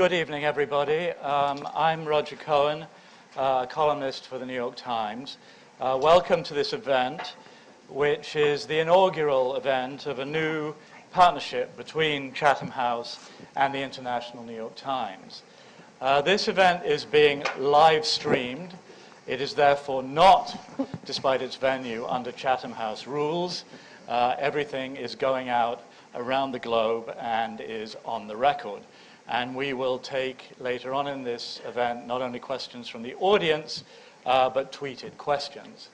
Good evening, everybody. I'm Roger Cohen, a columnist for the New York Times. Welcome to this event, which is the inaugural event of a new partnership between Chatham House and the International New York Times. This event is being live streamed. It is therefore not, despite its venue, under Chatham House rules. Everything is going out around the globe and is on the record. And we will take later on in this event not only questions from the audience, but tweeted questions.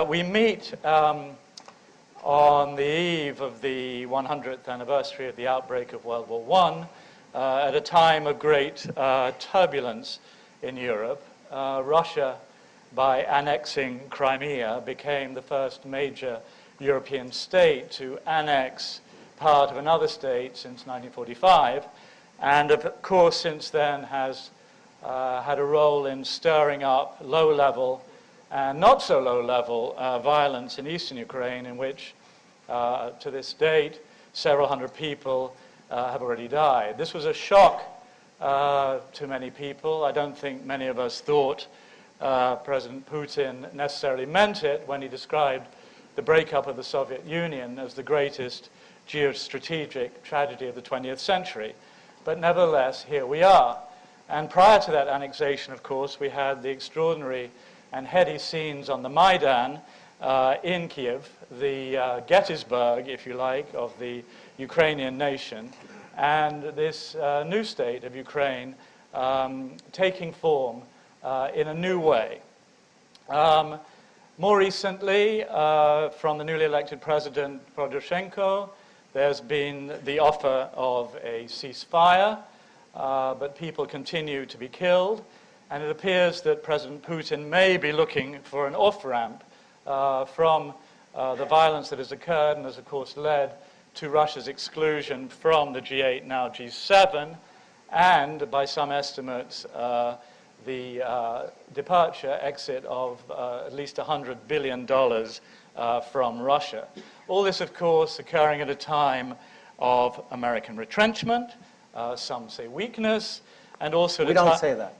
We meet on the eve of the 100th anniversary of the outbreak of World War I, at a time of great turbulence in Europe. Russia, by annexing Crimea, became the first major European state to annex part of another state since 1945. And of course, since then, has had a role in stirring up low-level and not so low-level violence in eastern Ukraine, in which, to this date, several hundred people have already died. This was a shock to many people. I don't think many of us thought President Putin necessarily meant it when he described the breakup of the Soviet Union as the greatest geostrategic tragedy of the 20th century. But nevertheless, here we are. And prior to that annexation, of course, we had the extraordinary and heady scenes on the Maidan in Kiev, the Gettysburg, if you like, of the Ukrainian nation, and this new state of Ukraine taking form in a new way. More recently, from the newly elected President Poroshenko, there's been the offer of a ceasefire, but people continue to be killed, and it appears that President Putin may be looking for an off-ramp from the violence that has occurred and has, of course, led to Russia's exclusion from the G8, now G7, and, by some estimates, the exit of at least $100 billion from Russia. All this, of course, occurring at a time of American retrenchment, some say weakness, and also... We don't say that.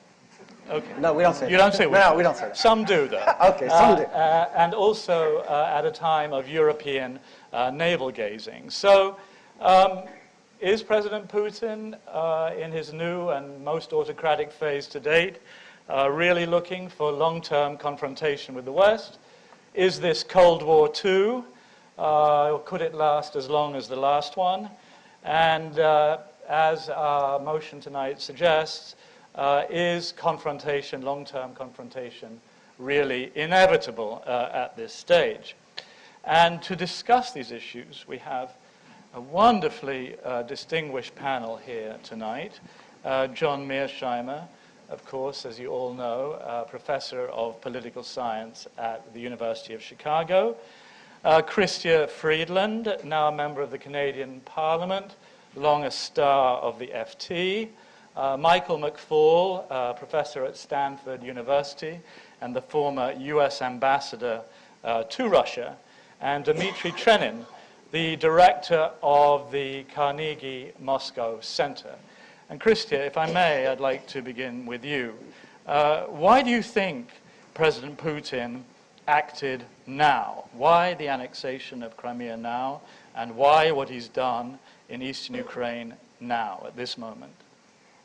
Okay. No, we don't say that. You don't say weakness? No, we don't say that. Some do, though. Okay, some do. And also at a time of European navel gazing. So, is President Putin, in his new and most autocratic phase to date, really looking for long-term confrontation with the West? Is this Cold War II? Or could it last as long as the last one? And as our motion tonight suggests, is confrontation, long-term confrontation, really inevitable at this stage? And to discuss these issues, we have a wonderfully distinguished panel here tonight. John Mearsheimer, of course, as you all know, professor of political science at the University of Chicago. Chrystia Friedland, now a member of the Canadian Parliament, long a star of the FT. Michael McFaul, professor at Stanford University and the former US ambassador to Russia. And Dmitry Trenin, the director of the Carnegie Moscow Center. And Chrystia, if I may, I'd like to begin with you. Why do you think President Putin acted now? Why the annexation of Crimea now? And why what he's done in eastern Ukraine now, at this moment?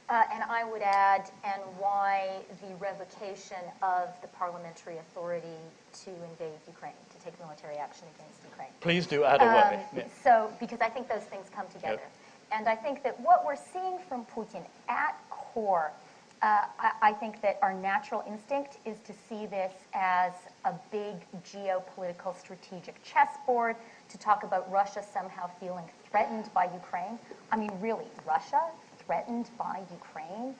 And I would add, and why the revocation of the parliamentary authority to invade Ukraine, to take military action against Ukraine. Please do add away. Yeah. So, because I think those things come together. Yep. And I think that what we're seeing from Putin at core, I think that our natural instinct is to see this as a big geopolitical strategic chessboard, to talk about Russia somehow feeling threatened by Ukraine. I mean, really, Russia threatened by Ukraine?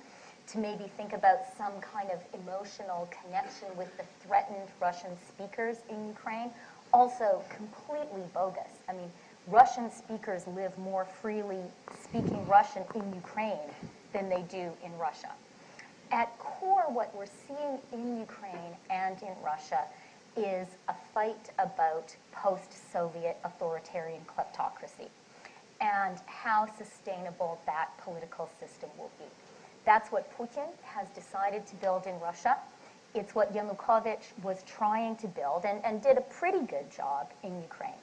To maybe think about some kind of emotional connection with the threatened Russian speakers in Ukraine. Also completely bogus. I mean, Russian speakers live more freely speaking Russian in Ukraine than they do in Russia. At core, what we're seeing in Ukraine and in Russia is a fight about post-Soviet authoritarian kleptocracy and how sustainable that political system will be. That's what Putin has decided to build in Russia. It's what Yanukovych was trying to build and did a pretty good job in Ukraine.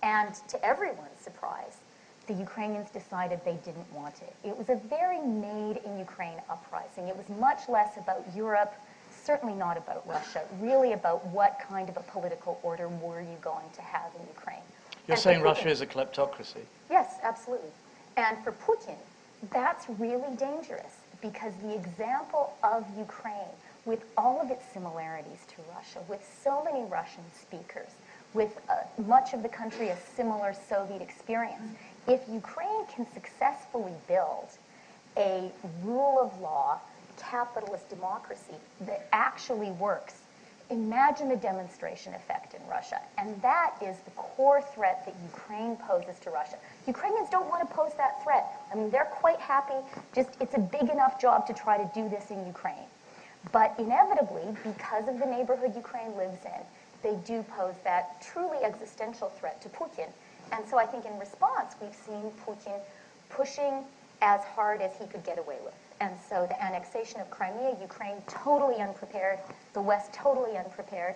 And to everyone's surprise, the Ukrainians decided they didn't want it. It was a very made-in-Ukraine uprising. It was much less about Europe, certainly not about Russia, really about what kind of a political order were you going to have in Ukraine. You're saying Russia is a kleptocracy? Yes, absolutely. And for Putin, that's really dangerous because the example of Ukraine, with all of its similarities to Russia, with so many Russian speakers, with much of the country a similar Soviet experience, if Ukraine can successfully build a rule of law, capitalist democracy that actually works, imagine the demonstration effect in Russia. And that is the core threat that Ukraine poses to Russia. Ukrainians don't want to pose that threat. I mean, they're quite happy. Just, it's a big enough job to try to do this in Ukraine. But inevitably, because of the neighborhood Ukraine lives in, they do pose that truly existential threat to Putin. And so I think in response, we've seen Putin pushing as hard as he could get away with. And so the annexation of Crimea, Ukraine totally unprepared, the West totally unprepared.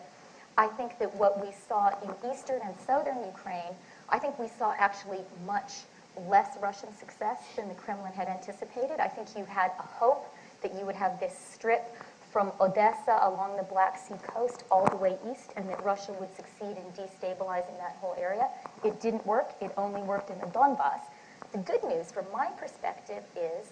I think that what we saw in eastern and southern Ukraine, I think we saw actually much less Russian success than the Kremlin had anticipated. I think you had a hope that you would have this strip from Odessa along the Black Sea coast all the way east, and that Russia would succeed in destabilizing that whole area. It didn't work. It only worked in the Donbass. The good news from my perspective is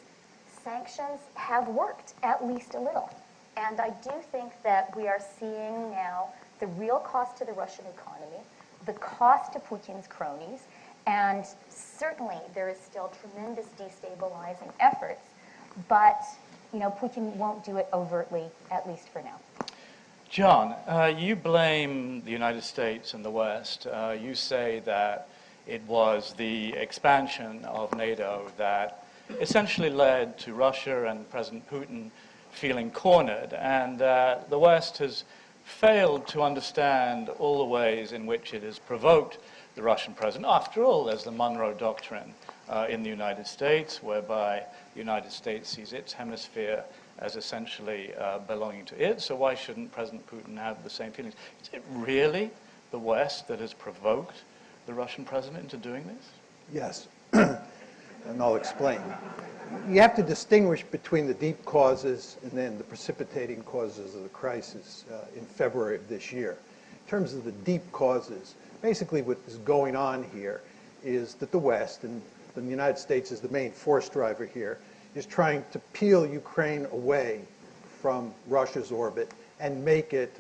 sanctions have worked, at least a little. And I do think that we are seeing now the real cost to the Russian economy, the cost to Putin's cronies, and certainly there is still tremendous destabilizing efforts, but Putin won't do it overtly, at least for now. John, you blame the United States and the West. You say that it was the expansion of NATO that essentially led to Russia and President Putin feeling cornered, and the West has failed to understand all the ways in which it has provoked the Russian president. After all, there's the Monroe Doctrine in the United States, whereby the United States sees its hemisphere as essentially belonging to it, so why shouldn't President Putin have the same feelings? Is it really the West that has provoked the Russian president into doing this? Yes, and I'll explain. You have to distinguish between the deep causes and then the precipitating causes of the crisis in February of this year. In terms of the deep causes, basically what is going on here is that the West, and the United States is the main force driver here, is trying to peel Ukraine away from Russia's orbit and make it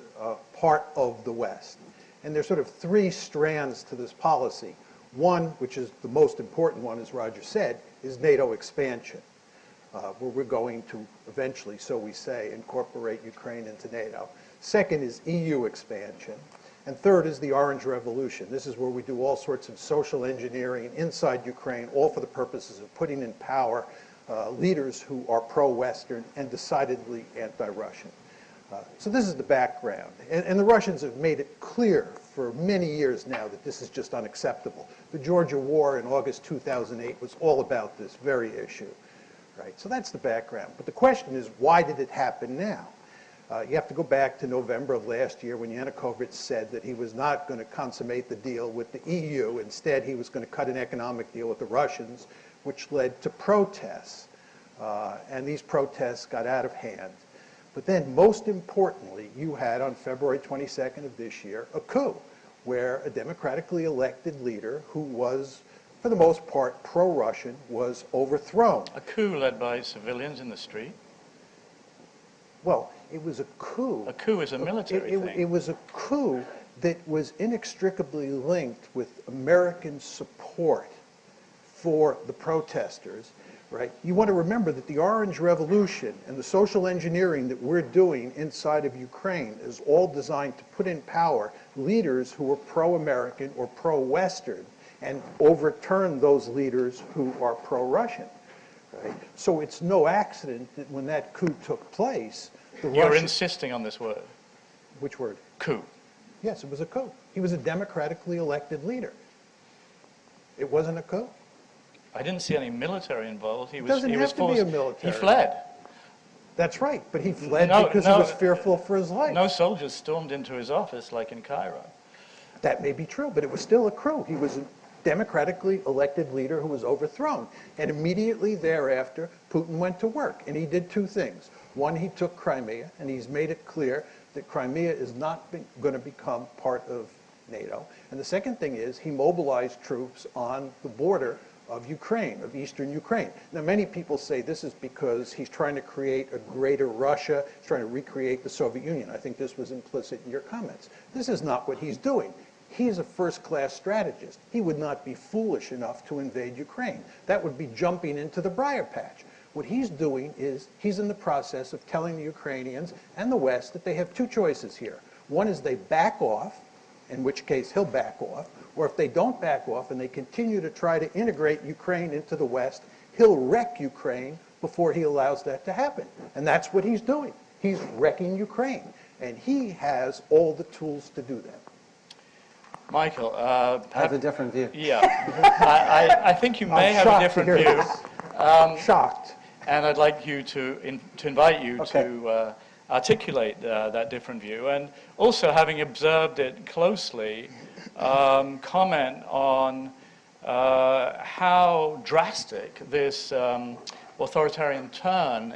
part of the West. And there's sort of three strands to this policy. One, which is the most important one, as Roger said, is NATO expansion, where we're going to eventually, so we say, incorporate Ukraine into NATO. Second is EU expansion. And third is the Orange Revolution. This is where we do all sorts of social engineering inside Ukraine, all for the purposes of putting in power leaders who are pro-Western and decidedly anti-Russian. So this is the background. And the Russians have made it clear for many years now that this is just unacceptable. The Georgia War in August 2008 was all about this very issue. Right? So that's the background. But the question is, why did it happen now? You have to go back to November of last year when Yanukovych said that he was not going to consummate the deal with the EU. Instead, he was going to cut an economic deal with the Russians, which led to protests. And these protests got out of hand. But then, most importantly, you had on February 22nd of this year a coup, where a democratically elected leader who was, for the most part, pro-Russian, was overthrown. A coup led by civilians in the street? Well, it was a coup. A coup is a military thing. It was a coup that was inextricably linked with American support for the protesters, right? You want to remember that the Orange Revolution and the social engineering that we're doing inside of Ukraine is all designed to put in power leaders who are pro-American or pro-Western and overturn those leaders who are pro-Russian. Right? So it's no accident that when that coup took place, You're insisting on this word. Which word? Coup. Yes, it was a coup. He was a democratically elected leader. It wasn't a coup. I didn't see any military involved. He was Doesn't have to be forced. a military. He fled. That's right, but he fled No, because no, he was fearful for his life. No soldiers stormed into his office like in Cairo. That may be true, but it was still a coup. He was a democratically elected leader who was overthrown. And immediately thereafter, Putin went to work, and he did two things. One, he took Crimea, and he's made it clear that Crimea is not going to become part of NATO. And the second thing is he mobilized troops on the border of Ukraine, of eastern Ukraine. Now, many people say this is because he's trying to create a greater Russia, he's trying to recreate the Soviet Union. I think this was implicit in your comments. This is not what he's doing. He's a first-class strategist. He would not be foolish enough to invade Ukraine. That would be jumping into the briar patch. What he's doing is he's in the process of telling the Ukrainians and the West that they have two choices here. One is they back off, in which case he'll back off, or if they don't back off and they continue to try to integrate Ukraine into the West, he'll wreck Ukraine before he allows that to happen. And that's what he's doing. He's wrecking Ukraine. And he has all the tools to do that. Michael, I have a different view. Yeah, I think you may have a different view. Shocked. And I'd like you to invite you Okay. to articulate that different view, and also, having observed it closely, comment on how drastic this authoritarian turn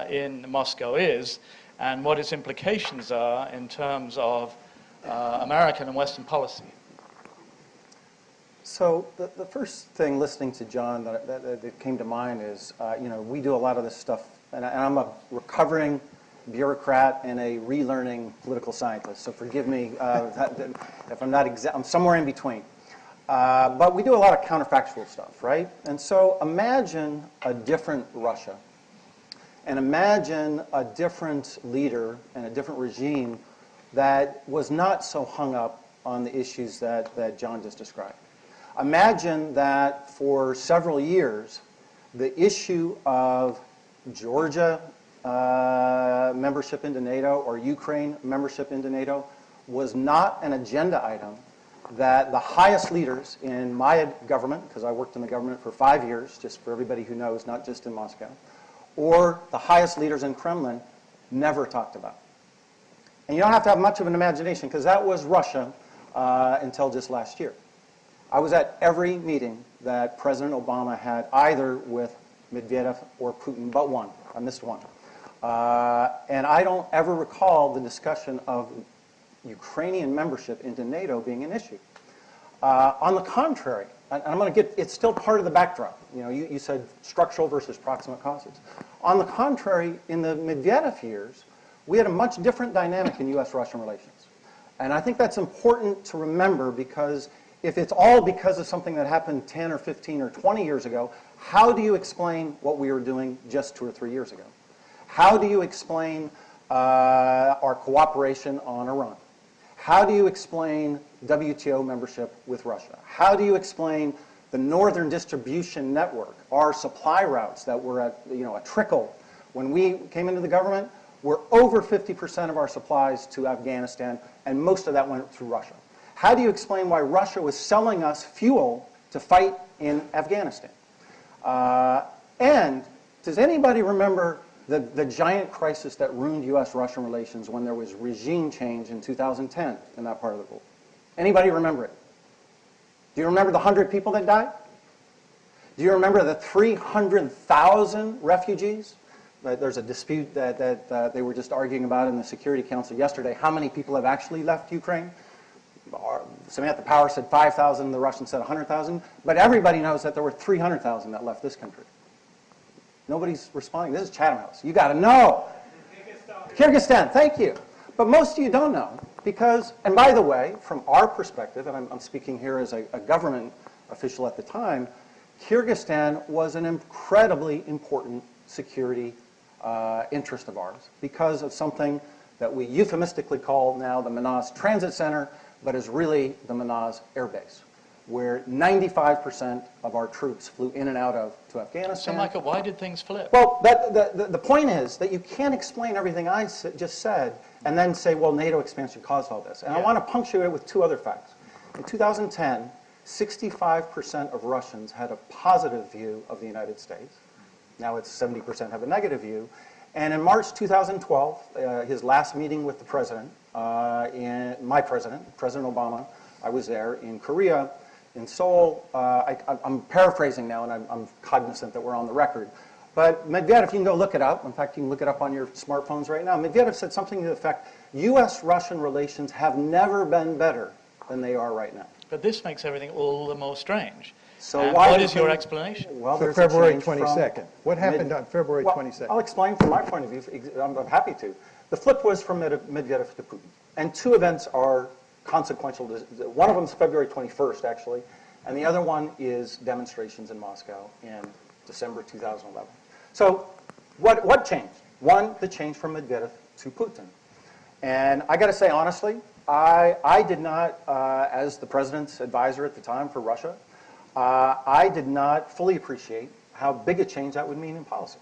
in Moscow is, and what its implications are in terms of American and Western policy. So the first thing listening to John that came to mind is, we do a lot of this stuff, and I'm a recovering bureaucrat and a relearning political scientist. So forgive me if I'm not I'm somewhere in between. But we do a lot of counterfactual stuff, right? And so imagine a different Russia, and imagine a different leader and a different regime that was not so hung up on the issues that John just described. Imagine that for several years, the issue of Georgia membership into NATO or Ukraine membership into NATO was not an agenda item that the highest leaders in my government, because I worked in the government for 5 years, just for everybody who knows, not just in Moscow, or the highest leaders in Kremlin never talked about. And you don't have to have much of an imagination, because that was Russia until just last year. I was at every meeting that President Obama had, either with Medvedev or Putin, but one. I missed one. And I don't ever recall the discussion of Ukrainian membership into NATO being an issue. On the contrary, and I'm going to get, it's still part of the backdrop. You said structural versus proximate causes. On the contrary, in the Medvedev years, we had a much different dynamic in U.S.-Russian relations. And I think that's important to remember, because if it's all because of something that happened 10 or 15 or 20 years ago, how do you explain what we were doing just 2 or 3 years ago? How do you explain our cooperation on Iran? How do you explain WTO membership with Russia? How do you explain the northern distribution network, our supply routes that were at a trickle? When we came into the government, we're over 50% of our supplies to Afghanistan, and most of that went through Russia. How do you explain why Russia was selling us fuel to fight in Afghanistan? And does anybody remember the giant crisis that ruined U.S.-Russian relations when there was regime change in 2010 in that part of the world? Anybody remember it? Do you remember the 100 people that died? Do you remember the 300,000 refugees? There's a dispute that they were just arguing about in the Security Council yesterday. How many people have actually left Ukraine? Samantha Power said 5,000, the Russians said 100,000, but everybody knows that there were 300,000 that left this country. Nobody's responding. This is Chatham House. You got to know. Kyrgyzstan, thank you. But most of you don't know, because, and by the way, from our perspective, and I'm speaking here as a government official at the time, Kyrgyzstan was an incredibly important security interest of ours because of something that we euphemistically call now the Manaz Transit Center, but is really the Manaz Air Base, where 95% of our troops flew in and out of to Afghanistan. So, Michael, why did things flip? Well, the point is that you can't explain everything I just said and then say, well, NATO expansion caused all this. And I want to punctuate it with 2 other facts. In 2010, 65% of Russians had a positive view of the United States. Now it's 70% have a negative view. And in March 2012, his last meeting with the president, my president, President Obama, I was there in Korea, in Seoul. I'm paraphrasing now, and I'm cognizant that we're on the record. But Medvedev, you can go look it up. In fact, you can look it up on your smartphones right now. Medvedev said something to the effect, U.S.-Russian relations have never been better than they are right now. But this makes everything all the more strange. So and why what is your explanation? Well, So February 22nd. What happened on February 22nd? I'll explain from my point of view. I'm happy to. The flip was from Medvedev to Putin. And two events are consequential. One of them is February 21st, actually, and the other one is demonstrations in Moscow in December 2011. So what changed? One, the change from Medvedev to Putin. And I got to say, honestly, I did not, as the president's advisor at the time for Russia, I did not fully appreciate how big a change that would mean in policy.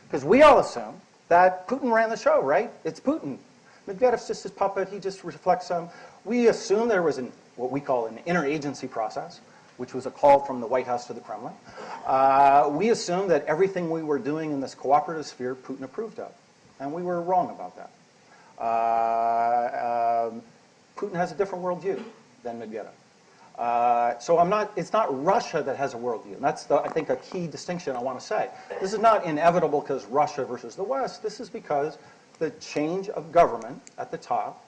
Because we all assume that Putin ran the show, right? It's Putin. Medvedev's just his puppet. He just reflects some. We assume there was what we call an interagency process, which was a call from the White House to the Kremlin. We assumed that everything we were doing in this cooperative sphere, Putin approved of. And we were wrong about that. Putin has a different worldview than Medvedev. So it's not Russia that has a worldview. And that's, I think, a key distinction I want to say. This is not inevitable because Russia versus the West. This is because the change of government at the top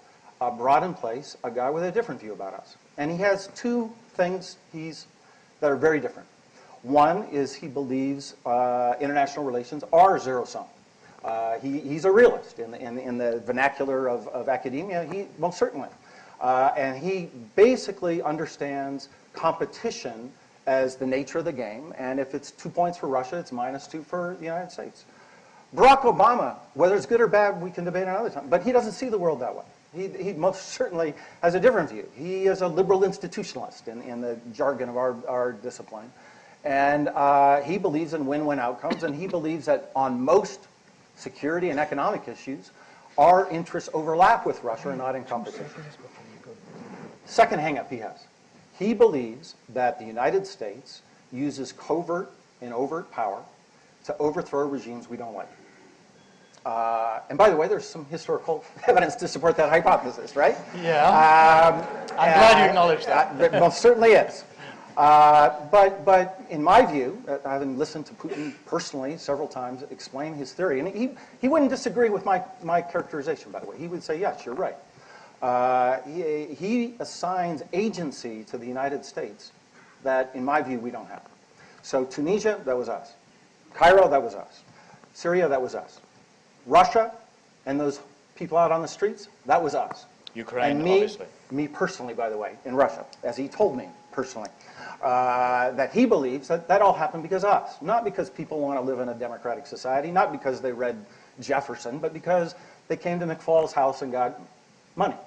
brought in place a guy with a different view about us. And he has two things that are very different. One is he believes international relations are zero-sum. He's a realist in the vernacular of academia. He most certainly. And he basically understands competition as the nature of the game. And if it's 2 points for Russia, it's -2 for the United States. Barack Obama, whether it's good or bad, we can debate another time. But he doesn't see the world that way. He most certainly has a different view. He is a liberal institutionalist in the jargon of our discipline. And he believes in win-win outcomes. And he believes that on most security and economic issues, our interests overlap with Russia and not in competition. Second hang-up he has. He believes that the United States uses covert and overt power to overthrow regimes we don't like. And by the way, there's some historical evidence to support that hypothesis, right? Yeah. I'm glad you acknowledged that. There most certainly is. But in my view, having listened to Putin personally several times explain his theory, and he wouldn't disagree with my characterization, by the way. He would say, yes, you're right. He assigns agency to the United States that, in my view, we don't have. So Tunisia, that was us. Cairo, that was us. Syria, that was us. Russia and those people out on the streets, that was us. Ukraine, and obviously. Me personally, by the way, in Russia, as he told me personally, that he believes that all happened because of us. Not because people want to live in a democratic society, not because they read Jefferson, but because they came to McFall's house and got money.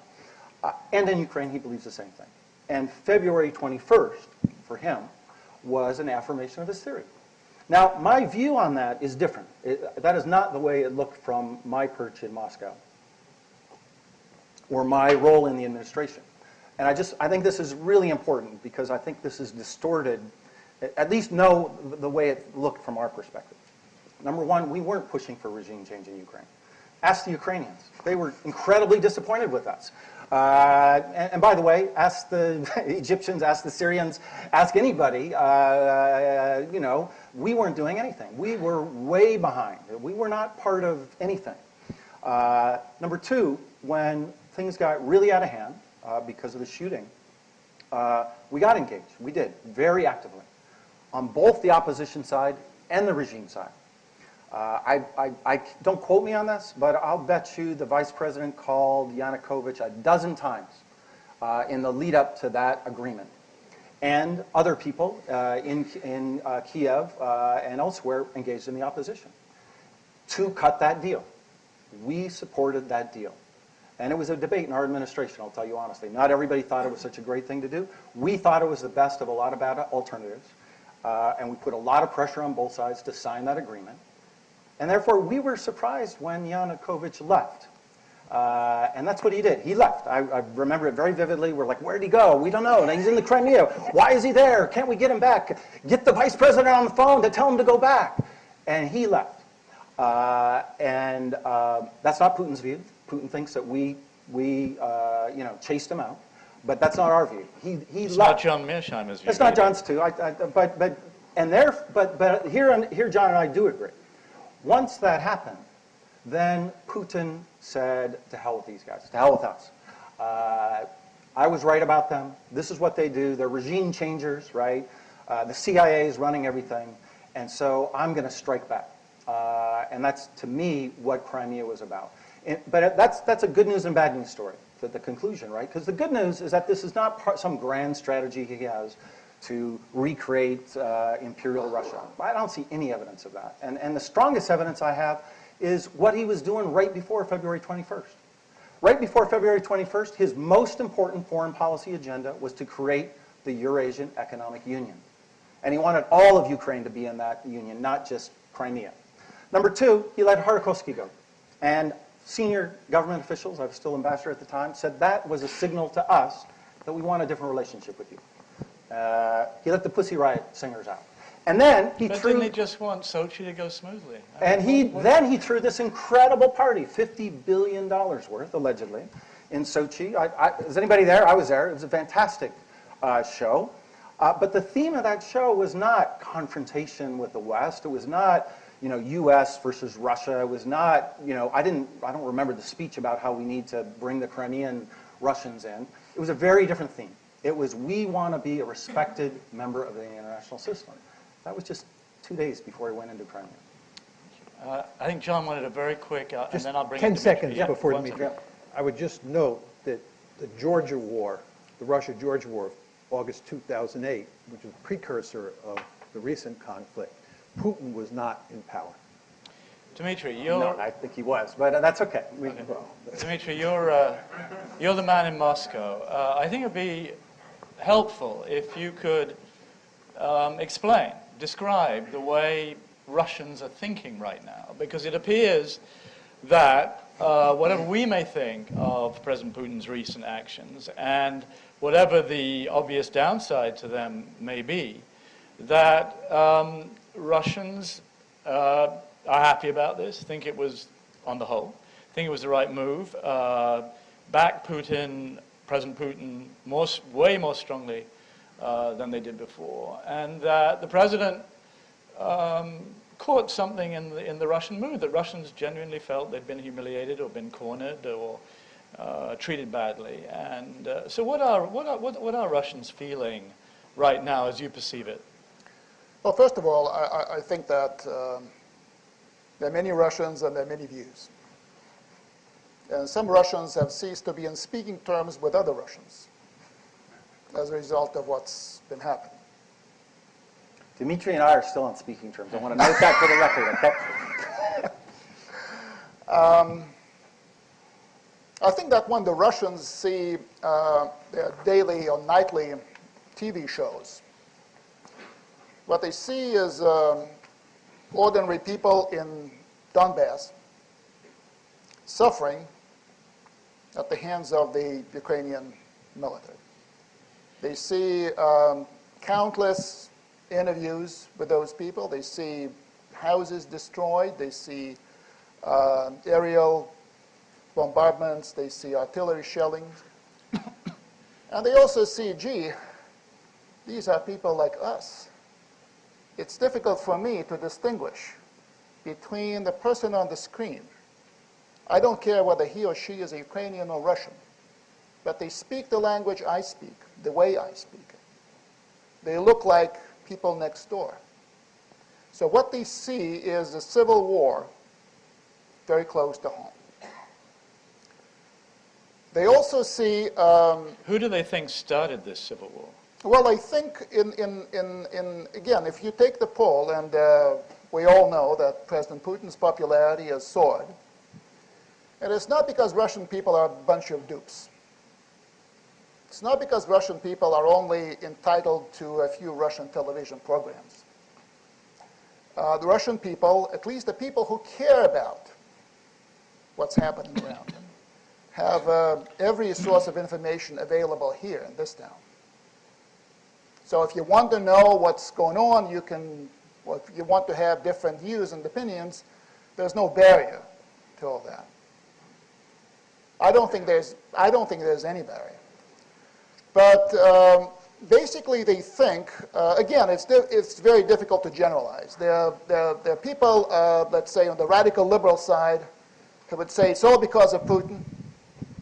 And in Ukraine, he believes the same thing. And February 21st, for him, was an affirmation of his theory. Now, my view on that is different. That is not the way it looked from my perch in Moscow or my role in the administration. And I think this is really important because I think this is distorted, at least know the way it looked from our perspective. Number one, we weren't pushing for regime change in Ukraine. Ask the Ukrainians. They were incredibly disappointed with us. And by the way, ask the Egyptians, ask the Syrians, ask anybody. We weren't doing anything. We were way behind. We were not part of anything. Number two, when things got really out of hand because of the shooting, we got engaged. We did, very actively, on both the opposition side and the regime side. Don't quote me on this, but I'll bet you the vice president called Yanukovych a dozen times in the lead up to that agreement. And other people in Kiev and elsewhere engaged in the opposition to cut that deal. We supported that deal. And it was a debate in our administration, I'll tell you honestly. Not everybody thought it was such a great thing to do. We thought it was the best of a lot of bad alternatives. And we put a lot of pressure on both sides to sign that agreement. And therefore, we were surprised when Yanukovych left. And that's what he did. He left. I remember it very vividly. We're like, where'd he go? We don't know. And he's in the Crimea. Why is he there? Can't we get him back? Get the vice president on the phone to tell him to go back. And he left. And that's not Putin's view. Putin thinks that we chased him out. But that's not our view. It's not John Mearsheimer's view. It's not John's too. But here John and I do agree. Once that happened, then Putin said, to hell with these guys, to hell with us. I was right about them. This is what they do. They're regime changers, right? The CIA is running everything. And so I'm going to strike back. And that's, to me, what Crimea was about. But that's a good news and bad news story, the conclusion, right? Because the good news is that this is not some grand strategy he has to recreate imperial Russia. I don't see any evidence of that. And the strongest evidence I have is what he was doing right before February 21st. Right before February 21st, his most important foreign policy agenda was to create the Eurasian Economic Union. And he wanted all of Ukraine to be in that union, not just Crimea. Number two, he let Kharkovsky go. And senior government officials, I was still ambassador at the time, said that was a signal to us that we want a different relationship with you. He let the Pussy Riot singers out. And then he but threw... didn't he just want Sochi to go smoothly? And then he threw this incredible party, $50 billion worth, allegedly, in Sochi. Is anybody there? I was there. It was a fantastic show. But the theme of that show was not confrontation with the West. It was not, U.S. versus Russia. It was not, I don't remember the speech about how we need to bring the Crimean Russians in. It was a very different theme. It was, we want to be a respected member of the international system. That was just 2 days before he went into Crimea. I think John wanted a very quick, and then I'll bring 10 it to seconds Dimitri. before One Dimitri. second. I would just note that the Georgia War, the Russia-Georgia War of August 2008, which was a precursor of the recent conflict, Putin was not in power. Dimitri, No, I think he was, but that's okay. Dimitri, you're the man in Moscow. I think it'd be helpful if you could describe the way Russians are thinking right now, because it appears that whatever we may think of President Putin's recent actions, and whatever the obvious downside to them may be, that Russians are happy about this, think it was, on the whole, think it was the right move, back Putin, President Putin, way more strongly than they did before, and that the president caught something in the Russian mood, that Russians genuinely felt they'd been humiliated or been cornered or treated badly. And so what are Russians feeling right now as you perceive it? Well, first of all, I think that there are many Russians and there are many views. And some Russians have ceased to be in speaking terms with other Russians as a result of what's been happening. Dimitri and I are still on speaking terms. I want to note that for the record, okay? I think that when the Russians see their daily or nightly TV shows, what they see is ordinary people in Donbass suffering at the hands of the Ukrainian military. They see countless interviews with those people. They see houses destroyed. They see aerial bombardments. They see artillery shelling. And they also see, gee, these are people like us. It's difficult for me to distinguish between the person on the screen. I don't care whether he or she is a Ukrainian or Russian, but they speak the language I speak, the way I speak it. They look like people next door. So what they see is a civil war very close to home. They also see... Who do they think started this civil war? Well, I think, again, if you take the poll, and we all know that President Putin's popularity has soared, and it's not because Russian people are a bunch of dupes. It's not because Russian people are only entitled to a few Russian television programs. The Russian people, at least the people who care about what's happening around them, have every source of information available here in this town. So if you want to know what's going on, you can, or if you want to have different views and opinions, There's no barrier to all that. I don't think there's any barrier. But basically, they think, again, it's very difficult to generalize. There are people, let's say, on the radical liberal side, who would say it's all because of Putin.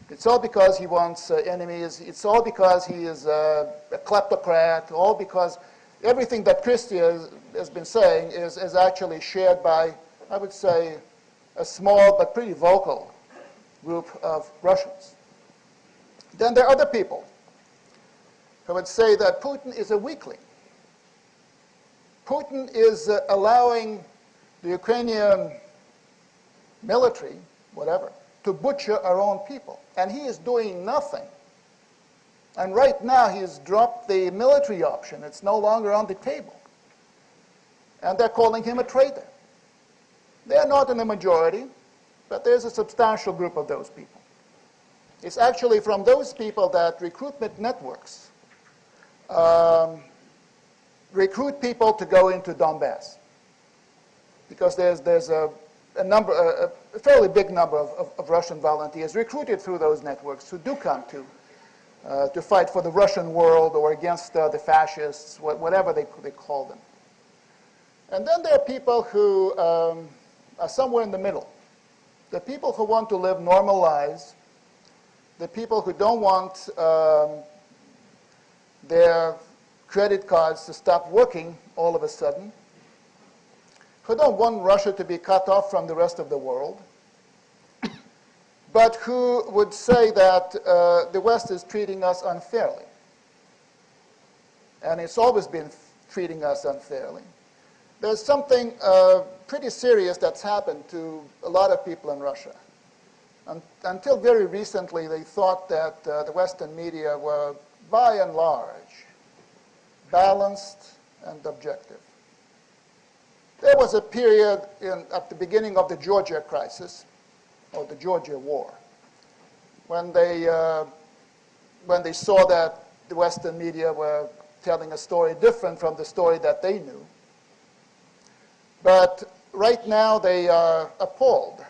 It's all because he wants enemies. It's all because he is a kleptocrat. All because everything that Christie has been saying is actually shared by, I would say, a small but pretty vocal group of Russians. Then there are other people who would say that Putin is a weakling. Putin is allowing the Ukrainian military, whatever, to butcher our own people. And he is doing nothing. And right now he's dropped the military option. It's no longer on the table. And they're calling him a traitor. They're not in the majority, but there's a substantial group of those people. It's actually from those people that recruitment networks recruit people to go into Donbass. Because there's a fairly big number of Russian volunteers recruited through those networks who do come to fight for the Russian world or against the fascists, whatever they call them. And then there are people who are somewhere in the middle. The people who want to live normal lives, the people who don't want their credit cards to stop working all of a sudden, who don't want Russia to be cut off from the rest of the world, but who would say that the West is treating us unfairly. And it's always been treating us unfairly. There's something pretty serious that's happened to a lot of people in Russia. Until very recently, they thought that the Western media were, by and large, balanced and objective. There was a period at the beginning of the Georgia crisis, or the Georgia war, when they saw that the Western media were telling a story different from the story that they knew. But right now they are appalled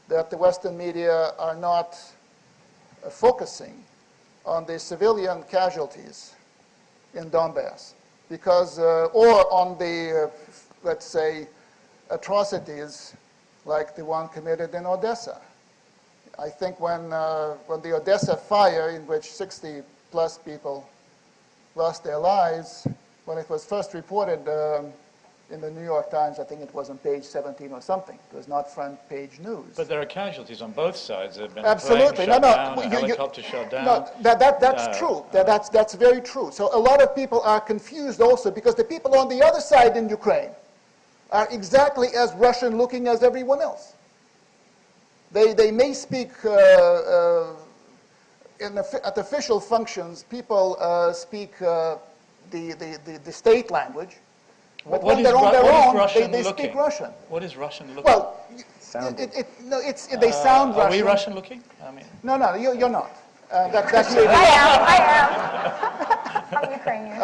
that the Western media are not focusing on the civilian casualties in Donbass, because, or on the, let's say, atrocities like the one committed in Odessa. I think when the Odessa fire, in which 60-plus people lost their lives, when it was first reported in the New York Times, I think it was on page 17 or something. It was not front page news. But there are casualties on both sides. There have been absolutely. shut down, helicopter shut down. No, that's true. That's very true. So a lot of people are confused also because the people on the other side in Ukraine are exactly as Russian-looking as everyone else. They may speak at official functions. People speak the state language. But when they're on their own, they speak Russian. What is Russian looking? Well, they sound Russian. Are we Russian looking? I mean, no, you're not. That's I am. I'm Ukrainian.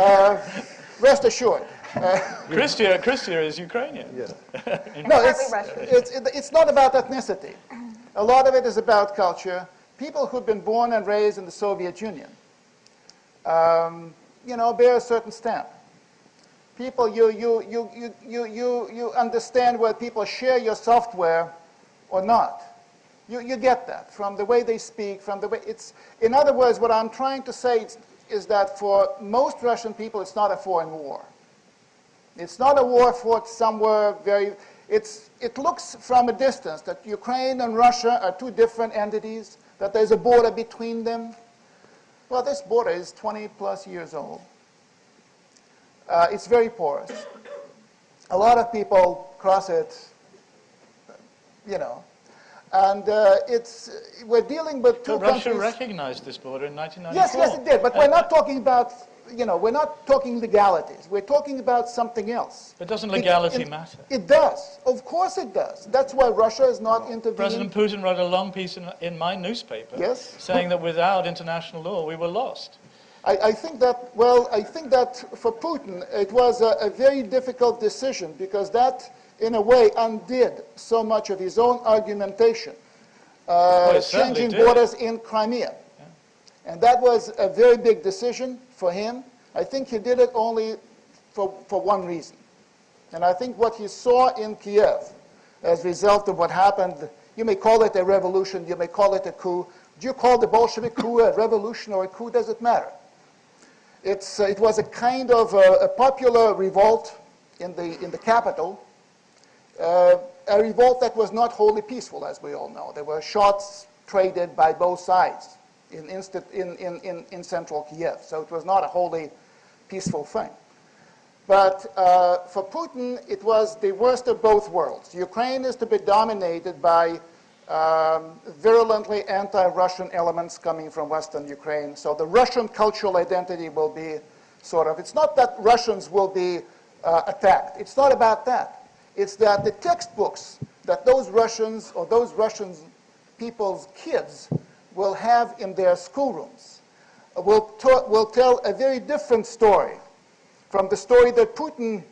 Rest assured. Christia is Ukrainian. Yeah. No, it's not about ethnicity. A lot of it is about culture. People who've been born and raised in the Soviet Union, bear a certain stamp. People, you understand whether people share your software or not. You get that from the way they speak, from the way it's. In other words, what I'm trying to say is that for most Russian people, it's not a foreign war. It's not a war fought somewhere very. It looks from a distance that Ukraine and Russia are two different entities, that there's a border between them. Well, this border is 20-plus years old. It's very porous. A lot of people cross it, and we're dealing with two countries. Russia recognized this border in 1994. Yes, it did. But we're not talking about, we're not talking legalities. We're talking about something else. But doesn't legality matter? It does. Of course it does. That's why Russia is not intervening. President Putin wrote a long piece in my newspaper saying that without international law, we were lost. I think that for Putin, it was a very difficult decision because that in a way, undid so much of his own argumentation, changing borders in Crimea. Yeah. And that was a very big decision for him. I think he did it only for one reason. And I think what he saw in Kiev as a result of what happened, you may call it a revolution, you may call it a coup. Do you call the Bolshevik coup a revolution or a coup? Does it matter? It was a kind of a popular revolt in the capital, a revolt that was not wholly peaceful, as we all know. There were shots traded by both sides in central Kiev, so it was not a wholly peaceful thing. But for Putin, it was the worst of both worlds. Ukraine is to be dominated by virulently anti-Russian elements coming from Western Ukraine. So the Russian cultural identity will be sort of, it's not that Russians will be attacked. It's not about that. It's that the textbooks that those Russians or those Russian people's kids will have in their schoolrooms will tell a very different story from the story that Putin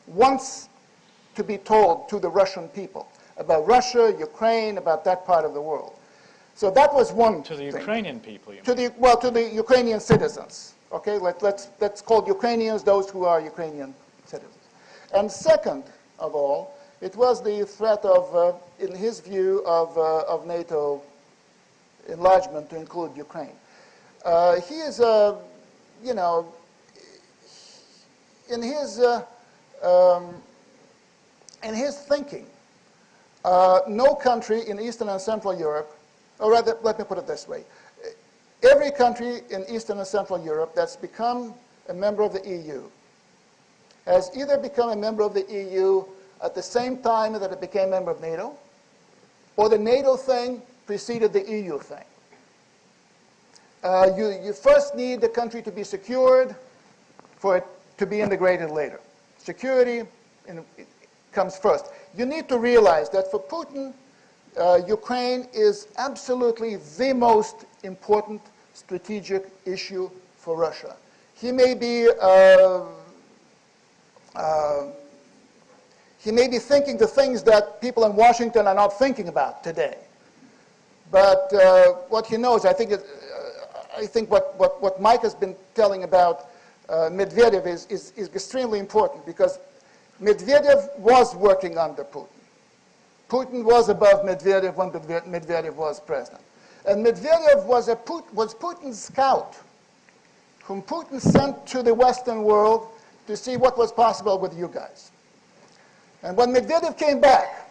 wants to be told to the Russian people about Russia, Ukraine, about that part of the world. So that was one to the thing. Ukrainian people, you mean? To the Ukrainian citizens. Okay, let's call Ukrainians those who are Ukrainian citizens. And second of all, it was the threat of, in his view, of NATO enlargement to include Ukraine. He is, you know, in his thinking, no country in Eastern and Central Europe, or rather, let me put it this way. Every country in Eastern and Central Europe that's become a member of the EU has either become a member of the EU at the same time that it became a member of NATO, or the NATO thing preceded the EU thing. You first need the country to be secured for it to be integrated later. Security comes first. You need to realize that for Putin, Ukraine is absolutely the most important strategic issue for Russia. He may be thinking the things that people in Washington are not thinking about today. But what he knows, I think what Mike has been telling about Medvedev is extremely important, because Medvedev was working under Putin. Putin was above Medvedev when Medvedev was president. And Medvedev was Putin's scout, whom Putin sent to the Western world to see what was possible with you guys. And when Medvedev came back,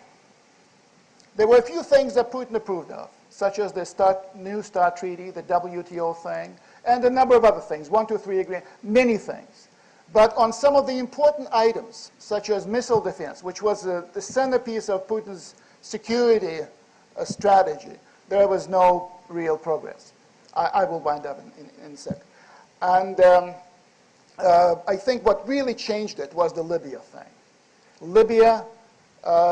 there were a few things that Putin approved of, such as the New START Treaty, the WTO thing, and a number of other things, 1, 2, 3 agreement, many things. But on some of the important items, such as missile defense, which was the centerpiece of Putin's security strategy, there was no real progress. I will wind up in a second. And I think what really changed it was the Libya thing. Libya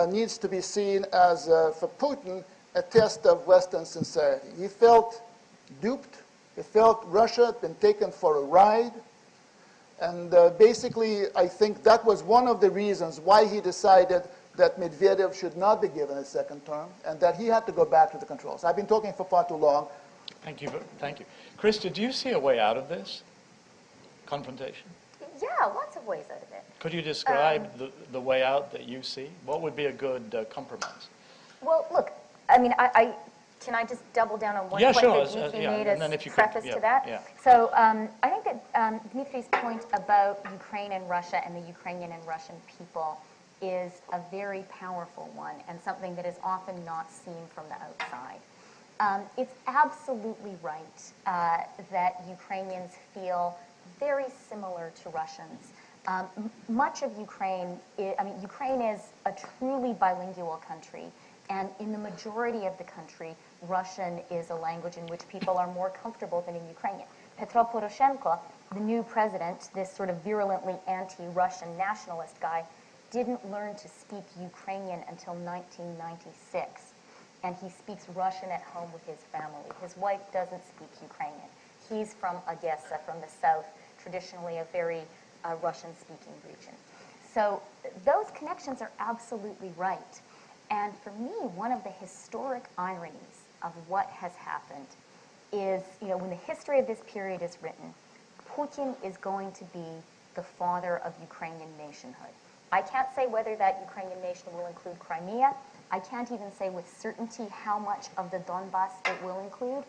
needs to be seen as, for Putin, a test of Western sincerity. He felt duped. He felt Russia had been taken for a ride. And basically, I think that was one of the reasons why he decided that Medvedev should not be given a second term, and that he had to go back to the controls. I've been talking for far too long. Thank you. Thank you. Krista, do you see a way out of this confrontation? Yeah, lots of ways out of it. Could you describe the way out that you see? What would be a good compromise? Well, look, I mean, can I just double down on one point that Dmitry made as preface to that? Yeah. So I think that Dmitry's point about Ukraine and Russia and the Ukrainian and Russian people is a very powerful one, and something that is often not seen from the outside. It's absolutely right that Ukrainians feel very similar to Russians. Much of Ukraine, Ukraine is a truly bilingual country, and in the majority of the country, Russian is a language in which people are more comfortable than in Ukrainian. Petro Poroshenko, the new president, this sort of virulently anti-Russian nationalist guy, didn't learn to speak Ukrainian until 1996. And he speaks Russian at home with his family. His wife doesn't speak Ukrainian. He's from Odessa, from the south, traditionally a very Russian-speaking region. So those connections are absolutely right. And for me, one of the historic ironies of what has happened is, when the history of this period is written, Putin is going to be the father of Ukrainian nationhood. I can't say whether that Ukrainian nation will include Crimea. I can't even say with certainty how much of the Donbass it will include.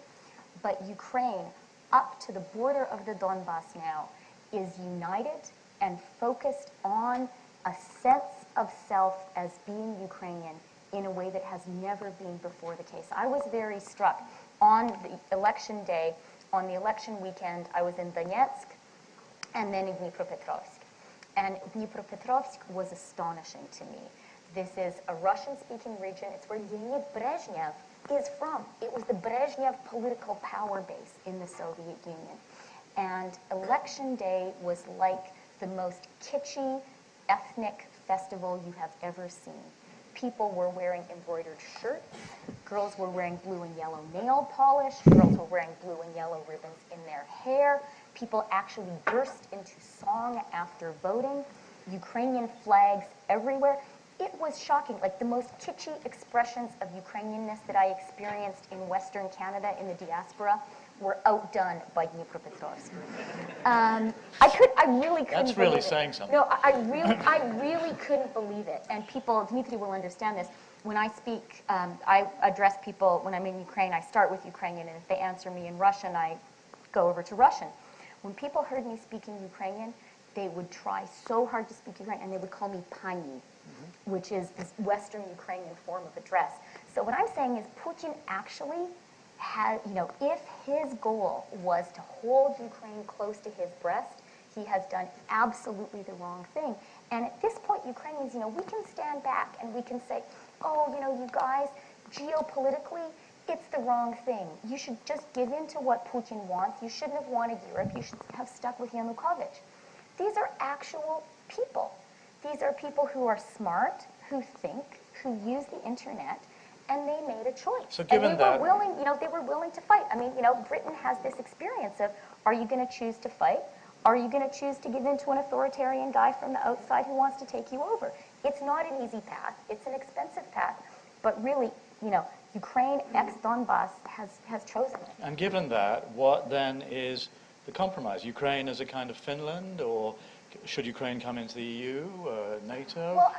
But Ukraine, up to the border of the Donbass now, is united and focused on a sense of self as being Ukrainian in a way that has never been before the case. I was very struck. On the election day, on the election weekend, I was in Donetsk and then in Dnipropetrovsk. And Dnipropetrovsk was astonishing to me. This is a Russian-speaking region. It's where Leonid Brezhnev is from. It was the Brezhnev political power base in the Soviet Union. And election day was like the most kitschy ethnic festival you have ever seen. People were wearing embroidered shirts. Girls were wearing blue and yellow nail polish. Girls were wearing blue and yellow ribbons in their hair. People actually burst into song after voting. Ukrainian flags everywhere. It was shocking. Like the most kitschy expressions of Ukrainianness that I experienced in Western Canada in the diaspora were outdone by Dnipropetrovsk. I really couldn't. That's really believe saying it. something. No, I really couldn't believe it. And people, Dmitry will understand this. When I speak, I address people when I'm in Ukraine. I start with Ukrainian, and if they answer me in Russian, I go over to Russian. When people heard me speaking Ukrainian, they would try so hard to speak Ukrainian, and they would call me pani, which is this Western Ukrainian form of address. So what I'm saying is Putin actually has, if his goal was to hold Ukraine close to his breast, he has done absolutely the wrong thing. And at this point, Ukrainians, we can stand back and we can say, oh, you guys, geopolitically, it's the wrong thing. You should just give in to what Putin wants. You shouldn't have wanted Europe. You should have stuck with Yanukovych. These are actual people. These are people who are smart, who think, who use the internet, and they made a choice. So given and they that, were willing, they were willing to fight. I mean, Britain has this experience of, are you going to choose to fight? Are you going to choose to give in to an authoritarian guy from the outside who wants to take you over? It's not an easy path. It's an expensive path. But really, Ukraine ex-Donbass has chosen it. And given that, what then is the compromise? Ukraine as a kind of Finland, or should Ukraine come into the EU, NATO? Well,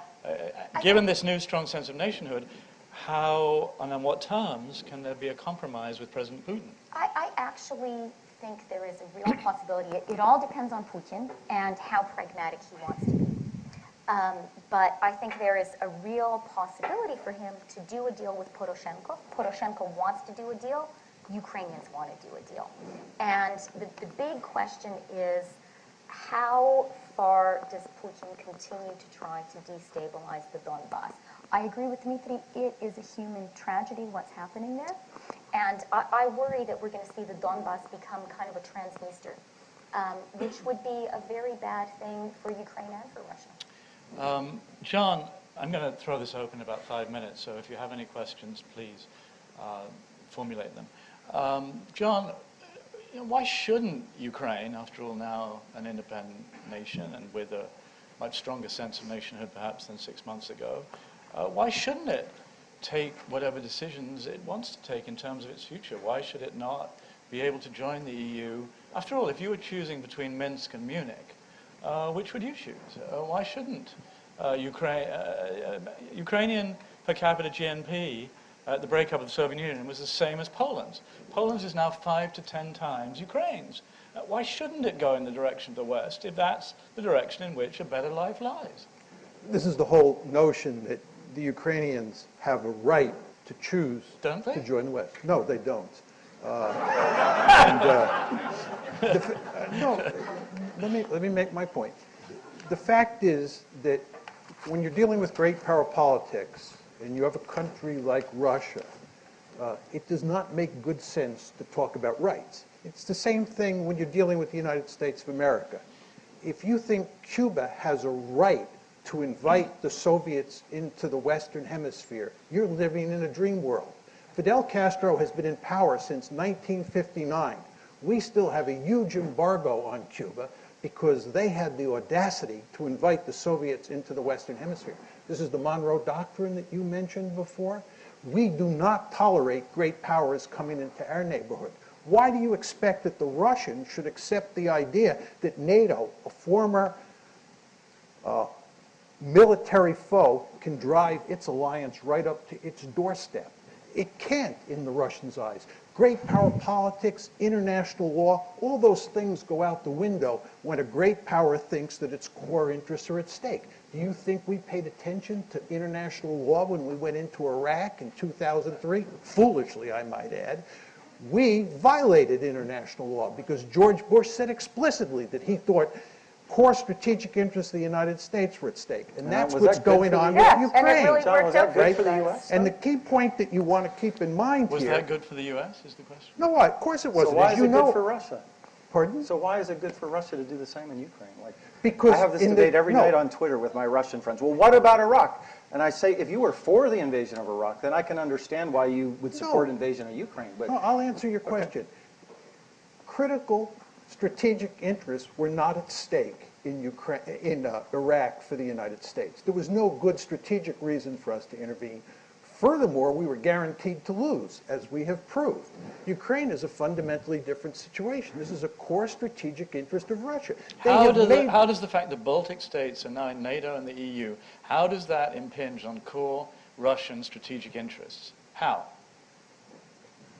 given this new strong sense of nationhood, how and on what terms can there be a compromise with President Putin? I actually think there is a real possibility. It all depends on Putin and how pragmatic he wants to be. But I think there is a real possibility for him to do a deal with Poroshenko. Poroshenko wants to do a deal. Ukrainians want to do a deal. And the big question is, how far does Putin continue to try to destabilize the Donbass? I agree with Dmitry, it is a human tragedy what's happening there. And I worry that we're going to see the Donbass become kind of a Transnistria, which would be a very bad thing for Ukraine and for Russia. John, I'm going to throw this open in about 5 minutes, so if you have any questions, please formulate them. John, why shouldn't Ukraine, after all now an independent nation and with a much stronger sense of nationhood perhaps than 6 months ago, why shouldn't it take whatever decisions it wants to take in terms of its future? Why should it not be able to join the EU? After all, if you were choosing between Minsk and Munich, which would you choose? Why shouldn't Ukrainian per capita GNP at the breakup of the Soviet Union was the same as Poland's. Poland's is now 5 to 10 times Ukraine's. Why shouldn't it go in the direction of the West if that's the direction in which a better life lies? This is the whole notion that the Ukrainians have a right to choose Don't they? to join the West. No, they don't. No, let me make my point. The fact is that when you're dealing with great power politics and you have a country like Russia, it does not make good sense to talk about rights. It's the same thing when you're dealing with the United States of America. If you think Cuba has a right to invite the Soviets into the Western Hemisphere, you're living in a dream world. Fidel Castro has been in power since 1959. We still have a huge embargo on Cuba because they had the audacity to invite the Soviets into the Western Hemisphere. This is the Monroe Doctrine that you mentioned before. We do not tolerate great powers coming into our neighborhood. Why do you expect that the Russians should accept the idea that NATO, a former military foe, can drive its alliance right up to its doorstep? It can't in the Russians' eyes. Great power politics, international law, all those things go out the window when a great power thinks that its core interests are at stake. Do you think we paid attention to international law when we went into Iraq in 2003? Foolishly, I might add. We violated international law because George Bush said explicitly that he thought core strategic interests of the United States were at stake. And that's what's going on with Ukraine. And it really John, was that worked good out for the for U.S.? us. And the key point that you want to keep in mind Was here... that good for the U.S., is the question? No, of course it wasn't. So why As is you it know, good for Russia? Pardon? So why is it good for Russia to do the same in Ukraine? Like, Because I have this in the- debate every no. night on Twitter with my Russian friends. Well, what about Iraq? And I say, if you were for the invasion of Iraq, then I can understand why you would support invasion of Ukraine. But No, I'll answer your question. Critical strategic interests were not at stake in Iraq for the United States. There was no good strategic reason for us to intervene. Furthermore, we were guaranteed to lose, as we have proved. Ukraine is a fundamentally different situation. This is a core strategic interest of Russia. How does the fact that Baltic states are now in NATO and the EU, how does that impinge on core Russian strategic interests? How?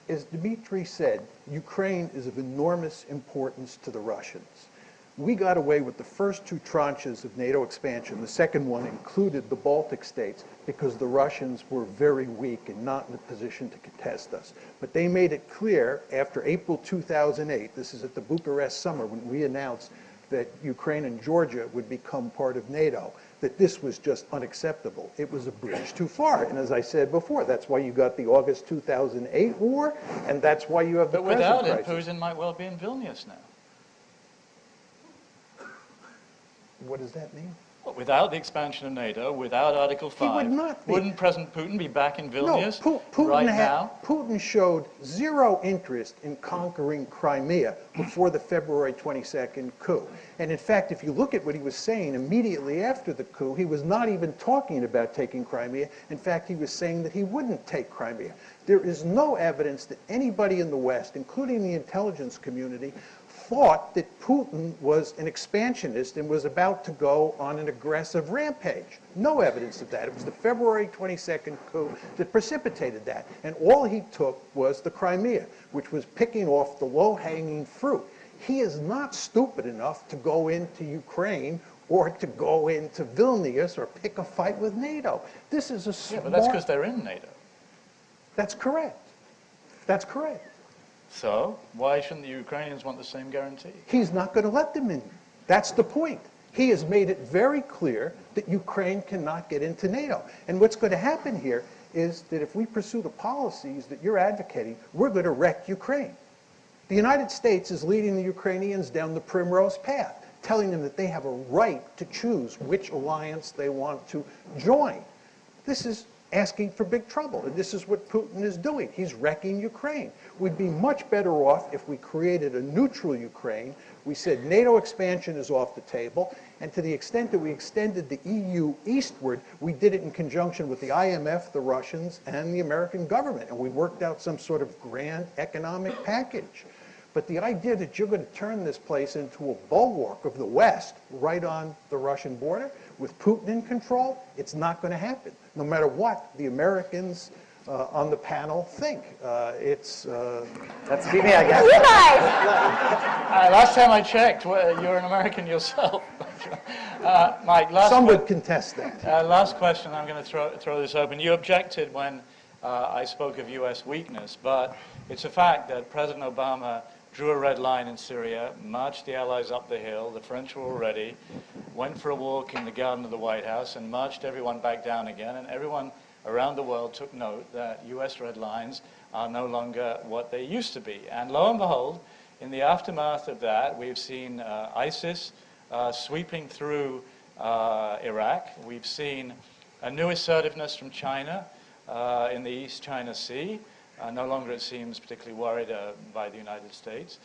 As Dmitry said, Ukraine is of enormous importance to the Russians. We got away with the first two tranches of NATO expansion. The second one included the Baltic states because the Russians were very weak and not in a position to contest us. But they made it clear after April 2008, this is at the Bucharest summer when we announced that Ukraine and Georgia would become part of NATO, that this was just unacceptable. It was a bridge too far. And as I said before, that's why you got the August 2008 war, and that's why you have the present But without it, crisis. Putin might well be in Vilnius now. What does that mean? Well, without the expansion of NATO, without Article 5, would not be. wouldn't President Putin be back in Vilnius Putin right now? Putin showed zero interest in conquering Crimea before the February 22nd coup. And in fact, if you look at what he was saying immediately after the coup, he was not even talking about taking Crimea. In fact, he was saying that he wouldn't take Crimea. There is no evidence that anybody in the West, including the intelligence community, thought that Putin was an expansionist and was about to go on an aggressive rampage. No evidence of that. It was the February 22nd coup that precipitated that. And all he took was the Crimea, which was picking off the low-hanging fruit. He is not stupid enough to go into Ukraine or to go into Vilnius or pick a fight with NATO. This is a smart... Yeah, but that's because they're in NATO. That's correct. That's correct. So why shouldn't the Ukrainians want the same guarantee? He's not going to let them in. That's the point. He has made it very clear that Ukraine cannot get into NATO. And what's going to happen here is that if we pursue the policies that you're advocating, we're going to wreck Ukraine. The United States is leading the Ukrainians down the primrose path, telling them that they have a right to choose which alliance they want to join. This is asking for big trouble, and this is what Putin is doing. He's wrecking Ukraine. We'd be much better off if we created a neutral Ukraine. We said NATO expansion is off the table, and to the extent that we extended the EU eastward, we did it in conjunction with the IMF, the Russians, and the American government, and we worked out some sort of grand economic package. But the idea that you're going to turn this place into a bulwark of the West right on the Russian border with Putin in control, it's not going to happen, no matter what the Americans on the panel think. That's me, I guess. You guys! Last time I checked, you're an American yourself. Mike, Some would contest that. Last question, I'm going to throw this open. You objected when I spoke of U.S. weakness, but it's a fact that President Obama drew a red line in Syria, marched the Allies up the hill, the French were all ready, went for a walk in the garden of the White House and marched everyone back down again, and everyone around the world took note that U.S. red lines are no longer what they used to be. And lo and behold, in the aftermath of that, we've seen ISIS sweeping through Iraq. We've seen a new assertiveness from China in the East China Sea. No longer, it seems, particularly worried by the United States.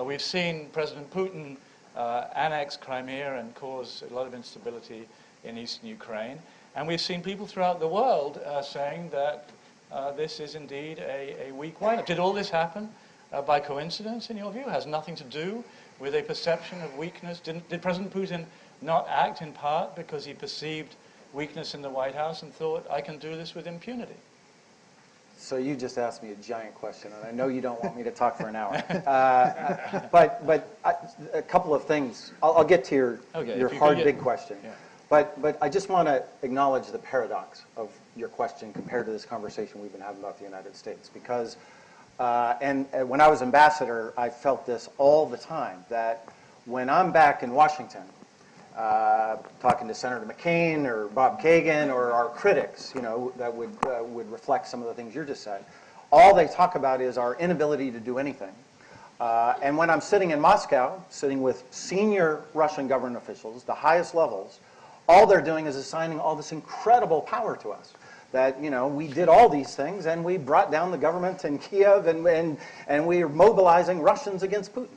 We've seen President Putin annex Crimea and cause a lot of instability in eastern Ukraine. And we've seen people throughout the world saying that this is indeed a weak wind-up. Did all this happen by coincidence, in your view? It has nothing to do with a perception of weakness? Did President Putin not act in part because he perceived weakness in the White House and thought, I can do this with impunity? So you just asked me a giant question, and I know you don't want me to talk for an hour. But a couple of things. I'll get to your hard, big question. Yeah. But I just want to acknowledge the paradox of your question compared to this conversation we've been having about the United States. Because, and when I was ambassador, I felt this all the time, that when I'm back in Washington, talking to Senator McCain or Bob Kagan or our critics, that would reflect some of the things you just said, all they talk about is our inability to do anything. And when I'm sitting in Moscow, sitting with senior Russian government officials, the highest levels, all they're doing is assigning all this incredible power to us. That, we did all these things and we brought down the government in Kiev and we are mobilizing Russians against Putin.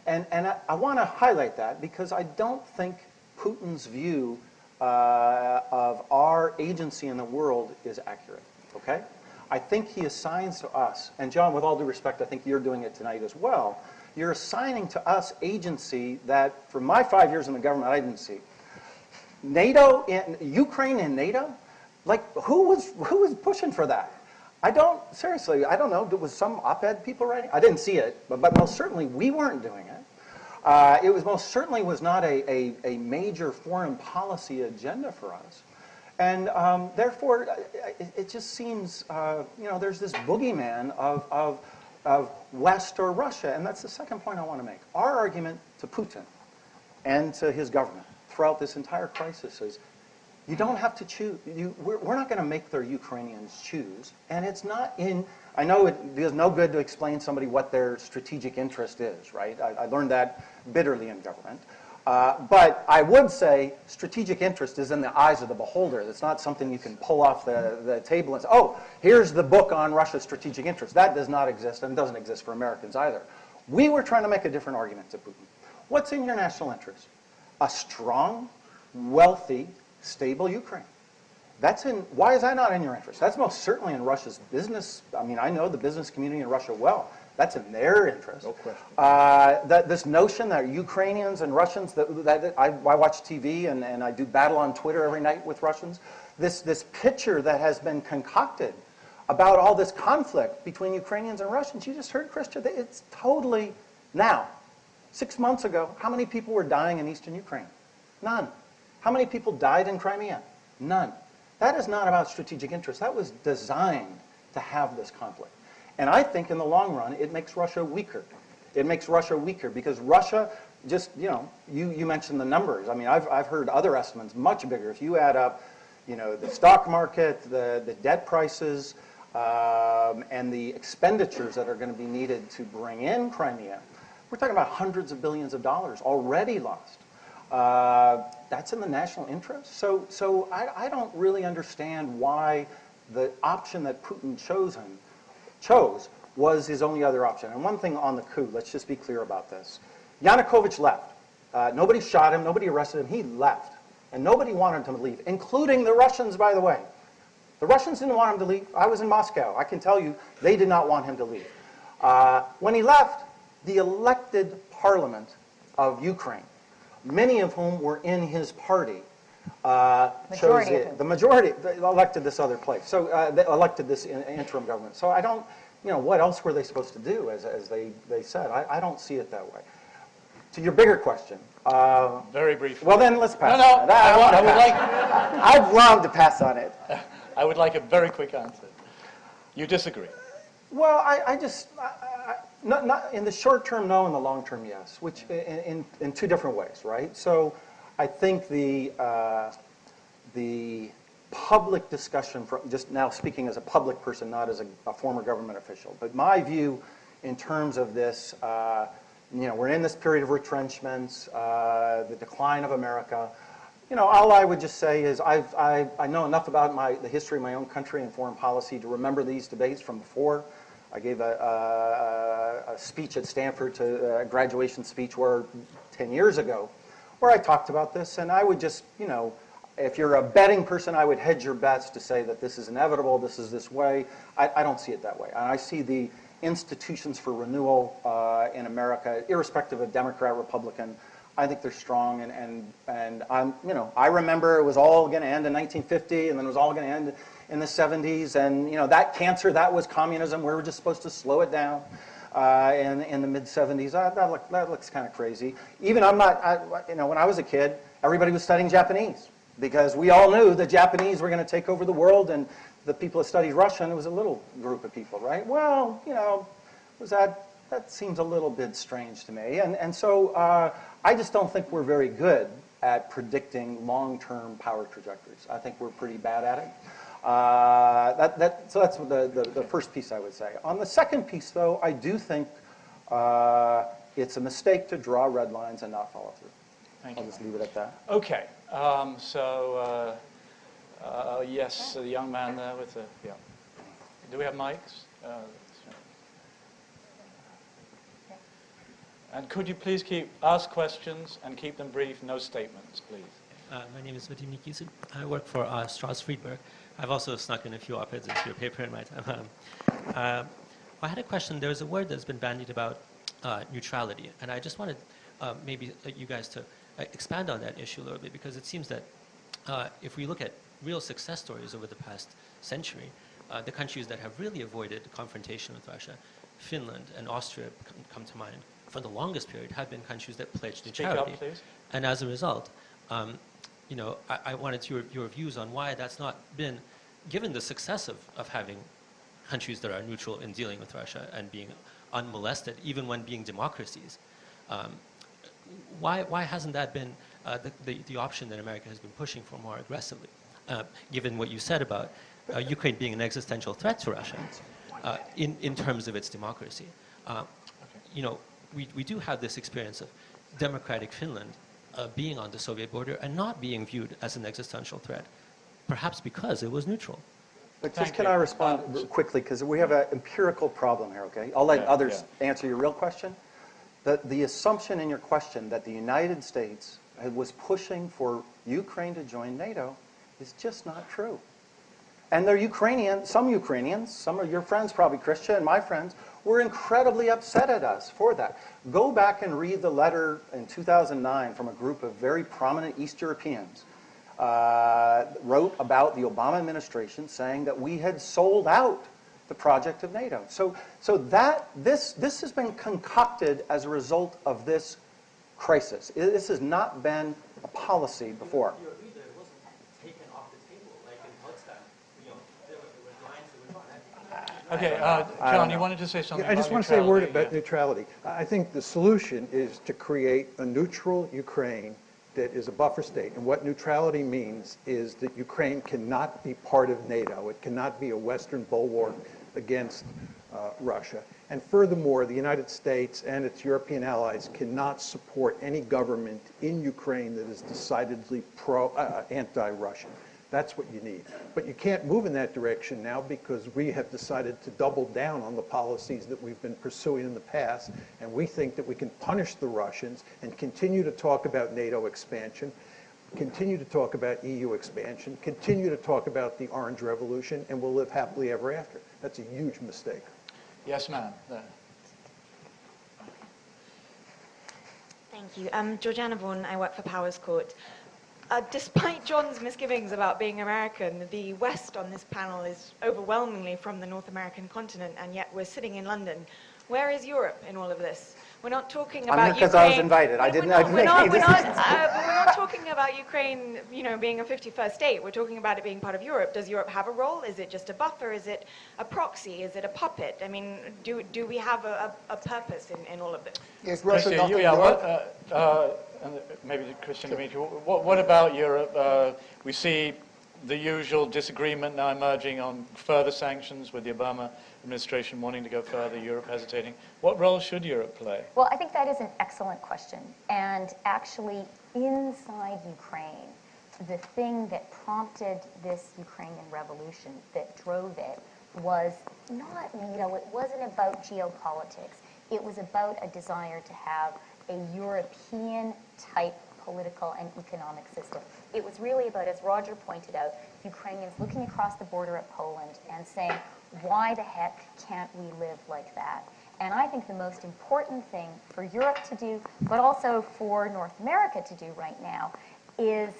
And I want to highlight that because I don't think Putin's view of our agency in the world is accurate, okay? I think he assigns to us, and John, with all due respect, I think you're doing it tonight as well, you're assigning to us agency that, for my 5 years in the government, I didn't see. NATO, Ukraine and NATO, like, who was pushing for that? Seriously, I don't know, was some op-ed people writing? I didn't see it, but most certainly we weren't doing it. It was most certainly was not a major foreign policy agenda for us. And therefore, it just seems, there's this boogeyman of West or Russia. And that's the second point I want to make. Our argument to Putin and to his government throughout this entire crisis is, you don't have to choose. We're not going to make their Ukrainians choose. And it's not in, I know it is no good to explain to somebody what their strategic interest is, right? I learned that bitterly in government. But I would say strategic interest is in the eyes of the beholder. It's not something you can pull off the table and say, oh, here's the book on Russia's strategic interest. That does not exist and doesn't exist for Americans either. We were trying to make a different argument to Putin. What's in your national interest? A strong, wealthy, stable Ukraine. Why is that not in your interest? That's most certainly in Russia's business. I mean, I know the business community in Russia well. That's in their interest. No question. This notion that Ukrainians and Russians, that I watch TV and I do battle on Twitter every night with Russians, this picture that has been concocted about all this conflict between Ukrainians and Russians, you just heard, Christian, it's totally now. 6 months ago, how many people were dying in eastern Ukraine? None. How many people died in Crimea? None. That is not about strategic interest. That was designed to have this conflict. And I think in the long run, it makes Russia weaker. It makes Russia weaker because Russia just, you mentioned the numbers. I mean, I've heard other estimates much bigger. If you add up, the stock market, the debt prices, and the expenditures that are going to be needed to bring in Crimea, we're talking about hundreds of billions of dollars already lost. That's in the national interest. So I don't really understand why the option that Putin chose was his only other option. And one thing on the coup, let's just be clear about this. Yanukovych left. Nobody shot him, nobody arrested him, he left. And nobody wanted him to leave, including the Russians, by the way. The Russians didn't want him to leave. I was in Moscow. I can tell you they did not want him to leave. When he left, the elected parliament of Ukraine, many of whom were in his party, the majority elected this other place. So they elected this interim government. So I don't, what else were they supposed to do, as they said? I don't see it that way. To your bigger question. Very briefly. Well, then let's pass No, on it. I would like... I'd love to pass on it. I would like a very quick answer. You disagree? Well, not in the short term, no. In the long term, yes. Which in two different ways, right? So, I think the public discussion, just now speaking as a public person, not as a former government official, but my view in terms of this, we're in this period of retrenchments, the decline of America. All I would just say is I know enough about the history of my own country and foreign policy to remember these debates from before. I gave a speech at Stanford, a graduation speech, where 10 years ago, where I talked about this, and I would just, you know, if you're a betting person, I would hedge your bets to say that this is inevitable, this is this way. I don't see it that way. I see the institutions for renewal in America, irrespective of Democrat, Republican, I think they're strong, and I'm, you know, I remember it was all going to end in 1950, and then it was all going to end in the 70s, and you know that cancer, that was communism. We were just supposed to slow it down in the mid 70s. That looks kind of crazy. Even you know, when I was a kid, everybody was studying Japanese because we all knew the Japanese were going to take over the world, and the people that studied Russian, it was a little group of people, right? Well, you know, that seems a little bit strange to me, and so I just don't think we're very good at predicting long-term power trajectories. I think we're pretty bad at it. So that's the first piece I would say. On the second piece, though, I do think it's a mistake to draw red lines and not follow through. Thank I'll you. just leave it at that. Okay. Yes, the young man there with the, yeah. Do we have mics? And could you please ask questions and keep them brief, no statements, please. My name is Vadim Nikisin. I work for Strauss Friedberg. I've also snuck in a few op-eds into your paper in my time. I had a question. There's a word that's been bandied about neutrality, and I just wanted maybe you guys to expand on that issue a little bit, because it seems that if we look at real success stories over the past century, the countries that have really avoided confrontation with Russia, Finland and Austria come to mind, for the longest period have been countries that pledged neutrality. Speak up, please. And as a result, you know, I wanted your views on why that's not been, given the success of having countries that are neutral in dealing with Russia and being unmolested, even when being democracies. Why hasn't that been the option that America has been pushing for more aggressively, given what you said about Ukraine being an existential threat to Russia in terms of its democracy? You know, we do have this experience of democratic Finland being on the Soviet border and not being viewed as an existential threat, perhaps because it was neutral. But just can I respond quickly, because we have an empirical problem here, okay? I'll let others answer your real question. The assumption in your question that the United States was pushing for Ukraine to join NATO is just not true. And they're some Ukrainians, some of your friends, probably Christian, and my friends, were incredibly upset at us for that. Go back and read the letter in 2009 from a group of very prominent East Europeans. Wrote about the Obama administration saying that we had sold out the project of NATO. So this has been concocted as a result of this crisis. This has not been a policy before. Your leader wasn't taken off the table like in Potsdam. You know, there were lines that were drawn. Okay, John, you wanted to say something I just about want to say a word neutrality, about neutrality. I think the solution is to create a neutral Ukraine that is a buffer state. And what neutrality means is that Ukraine cannot be part of NATO. It cannot be a Western bulwark against Russia. And furthermore, the United States and its European allies cannot support any government in Ukraine that is decidedly anti-Russian. That's what you need. But you can't move in that direction now because we have decided to double down on the policies that we've been pursuing in the past, and we think that we can punish the Russians and continue to talk about NATO expansion, continue to talk about EU expansion, continue to talk about the Orange Revolution, and we'll live happily ever after. That's a huge mistake. Yes, ma'am. Thank you. Georgiana Vaughan, I work for Powers Court. Despite John's misgivings about being American, the West on this panel is overwhelmingly from the North American continent, and yet we're sitting in London. Where is Europe in all of this? We're not talking about Ukraine. Because I was invited. We're not talking about Ukraine, you know, being a 51st state. We're talking about it being part of Europe. Does Europe have a role? Is it just a buffer? Is it a proxy? Is it a puppet? I mean, do we have a purpose in all of this? Is Russia Christian, not in Europe? and maybe Christian Dimitri, what about Europe? We see the usual disagreement now emerging on further sanctions with the Obama administration wanting to go further, Europe hesitating. What role should Europe play? Well, I think that is an excellent question. And actually, inside Ukraine, the thing that prompted this Ukrainian revolution, that drove it, was not NATO. It wasn't about geopolitics. It was about a desire to have a European-type political and economic system. It was really about, as Roger pointed out, Ukrainians looking across the border at Poland and saying, why the heck can't we live like that? And I think the most important thing for Europe to do, but also for North America to do right now, is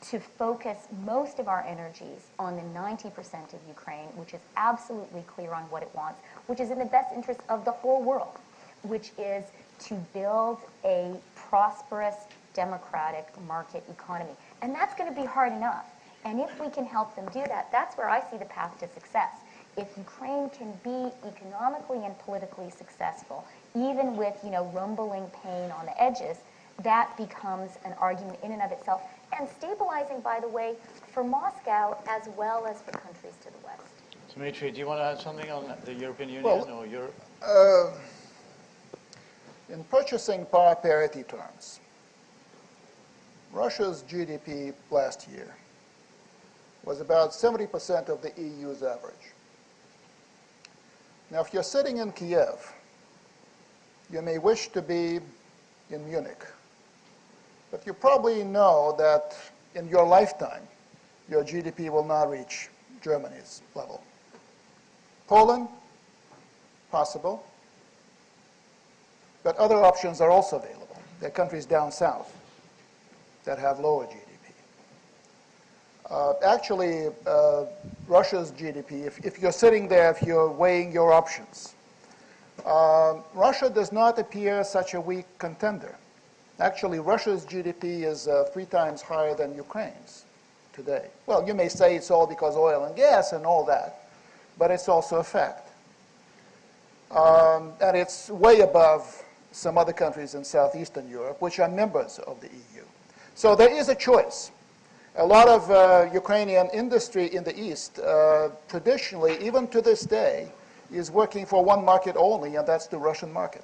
to focus most of our energies on the 90% of Ukraine, which is absolutely clear on what it wants, which is in the best interest of the whole world, which is to build a prosperous, democratic market economy. And that's going to be hard enough. And if we can help them do that, that's where I see the path to success. If Ukraine can be economically and politically successful, even with, rumbling pain on the edges, that becomes an argument in and of itself, and stabilizing, by the way, for Moscow as well as for countries to the west. Dmitry, do you want to add something on the European Union or Europe? In purchasing power parity terms, Russia's GDP last year was about 70% of the EU's average. Now, if you're sitting in Kiev, you may wish to be in Munich, but you probably know that in your lifetime, your GDP will not reach Germany's level. Poland, possible, but other options are also available. There are countries down south that have lower GDP. Actually, Russia's GDP, if you're sitting there, if you're weighing your options, Russia does not appear such a weak contender. Actually, Russia's GDP is 3 times higher than Ukraine's today. Well, you may say it's all because oil and gas and all that, but it's also a fact. And it's way above some other countries in Southeastern Europe, which are members of the EU. So there is a choice. A lot of Ukrainian industry in the East, traditionally, even to this day, is working for one market only, and that's the Russian market.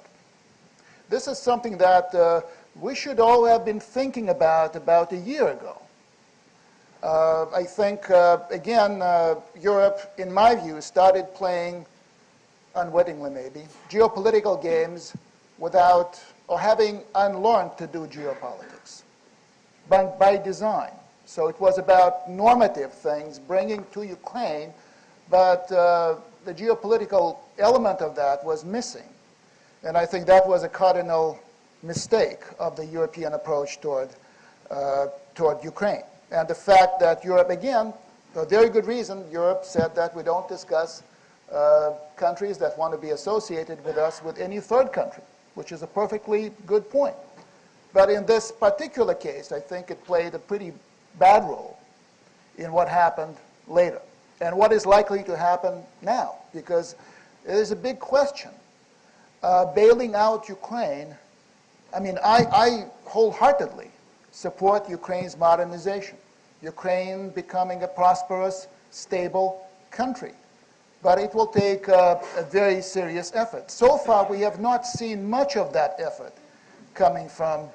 This is something that we should all have been thinking about a year ago. I think, again, Europe, in my view, started playing, unwittingly maybe, geopolitical games without, or having unlearned to do geopolitics, but by design. So it was about normative things, bringing to Ukraine, but the geopolitical element of that was missing. And I think that was a cardinal mistake of the European approach toward Ukraine. And the fact that Europe, again, for a very good reason, Europe said that we don't discuss countries that want to be associated with us with any third country, which is a perfectly good point. But in this particular case, I think it played a pretty bad role in what happened later and what is likely to happen now, because it is a big question. Bailing out Ukraine, I mean, I wholeheartedly support Ukraine's modernization, Ukraine becoming a prosperous, stable country. But it will take a very serious effort. So far, we have not seen much of that effort coming from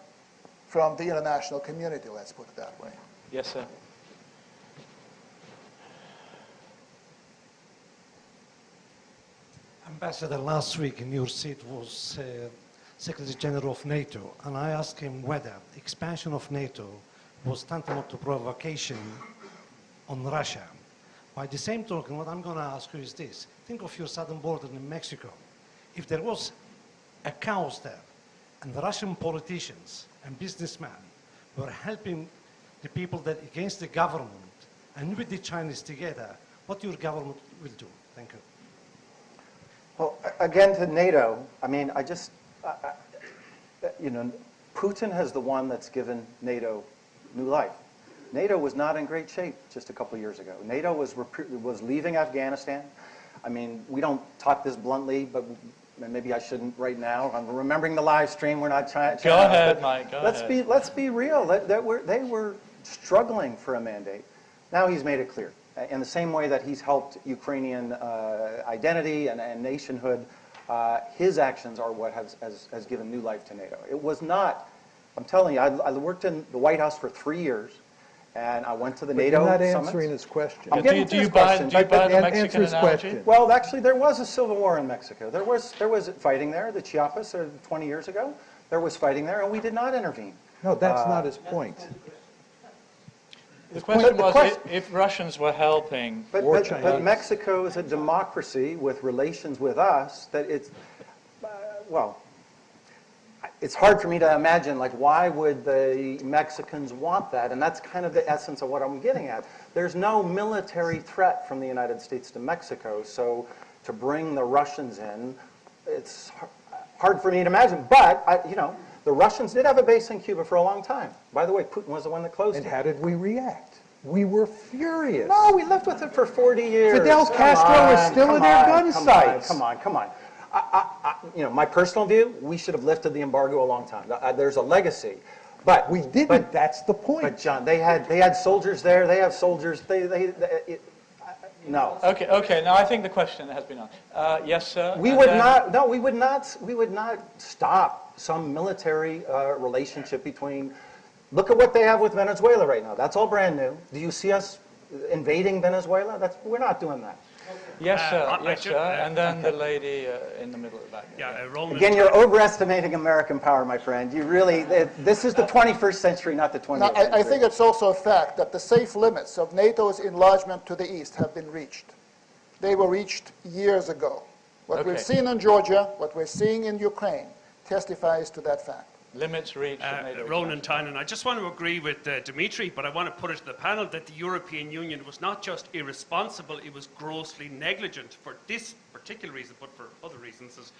the international community, let's put it that way. Yes, sir. Ambassador, last week in your seat was Secretary General of NATO, and I asked him whether expansion of NATO was tantamount to provocation on Russia. By the same token, what I'm going to ask you is this. Think of your southern border in Mexico. If there was a chaos there, and the Russian politicians and businessmen were helping the people that against the government, and with the Chinese together, what your government will do? Thank you. Well, again, to NATO, I mean, Putin is the one that's given NATO new life. NATO was not in great shape just a couple years ago. NATO was leaving Afghanistan. I mean, we don't talk this bluntly, but maybe I shouldn't right now. I'm remembering the live stream. We're not trying. Go ahead, Mike. Go ahead. Let's be real. They were struggling for a mandate. Now he's made it clear. In the same way that he's helped Ukrainian identity and nationhood, his actions are what has given new life to NATO. It was not. I'm telling you, I worked in the White House for 3 years. And I went to the But NATO you're not summit. answering his question. I'm Do getting you, to do you his buy, question. do you buy the Answer Mexican his analogy? question. Well, actually, there was a civil war in Mexico. There was fighting there. The Chiapas, 20 years ago, there was fighting there, and we did not intervene. No, that's not his point. The question the was question- if Russians were helping. But Mexico is a democracy with relations with us that it's, well, it's hard for me to imagine, like, why would the Mexicans want that? And that's kind of the essence of what I'm getting at. There's no military threat from the United States to Mexico, so to bring the Russians in, it's hard for me to imagine. But, the Russians did have a base in Cuba for a long time. By the way, Putin was the one that closed And it. how did we react? We were furious. No, we lived with it for 40 years. Fidel Castro was still in their gun sites. Come on. My personal view, we should have lifted the embargo a long time. There's a legacy. But We didn't. That's the point. But John, they had soldiers there. They have soldiers. No. Okay. Now I think the question has been answered. Yes, sir. We And would then- not. No, we would not. We would not stop some military relationship between. Look at what they have with Venezuela right now. That's all brand new. Do you see us invading Venezuela? We're not doing that. Yes, sir. I Yes, should- sir. And then the lady in the middle of the back. Yeah, Roland. Again, you're overestimating American power, my friend. You really. This is the 21st century, not the 20th Now, century. I think it's also a fact that the safe limits of NATO's enlargement to the east have been reached. They were reached years ago. What we've Okay. seen in Georgia, what we're seeing in Ukraine, testifies to that fact. Limits reached. of NATO Roland Tynan, I just want to agree with Dimitri, but I want to put it to the panel that the European Union was not just irresponsible, it was grossly negligent for this particular reason, but for other reasons. As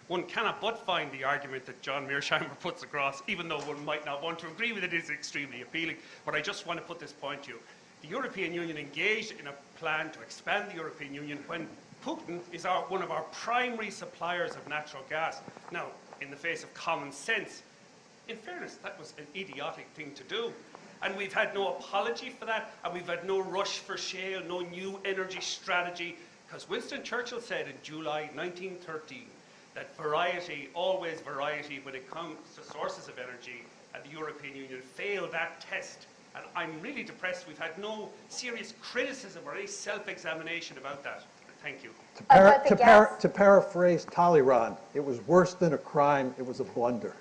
one cannot but find the argument that John Mearsheimer puts across, even though one might not want to agree with it, is extremely appealing. But I just want to put this point to you. The European Union engaged in a plan to expand the European Union when Putin is one of our primary suppliers of natural gas. Now, in the face of common sense, in fairness, that was an idiotic thing to do. And we've had no apology for that, and we've had no rush for shale, no new energy strategy, because Winston Churchill said in July 1913 that variety, always variety, when it comes to sources of energy, and the European Union failed that test. And I'm really depressed we've had no serious criticism or any self-examination about that. Thank you. About the gas. To paraphrase Talleyrand, it was worse than a crime, it was a blunder.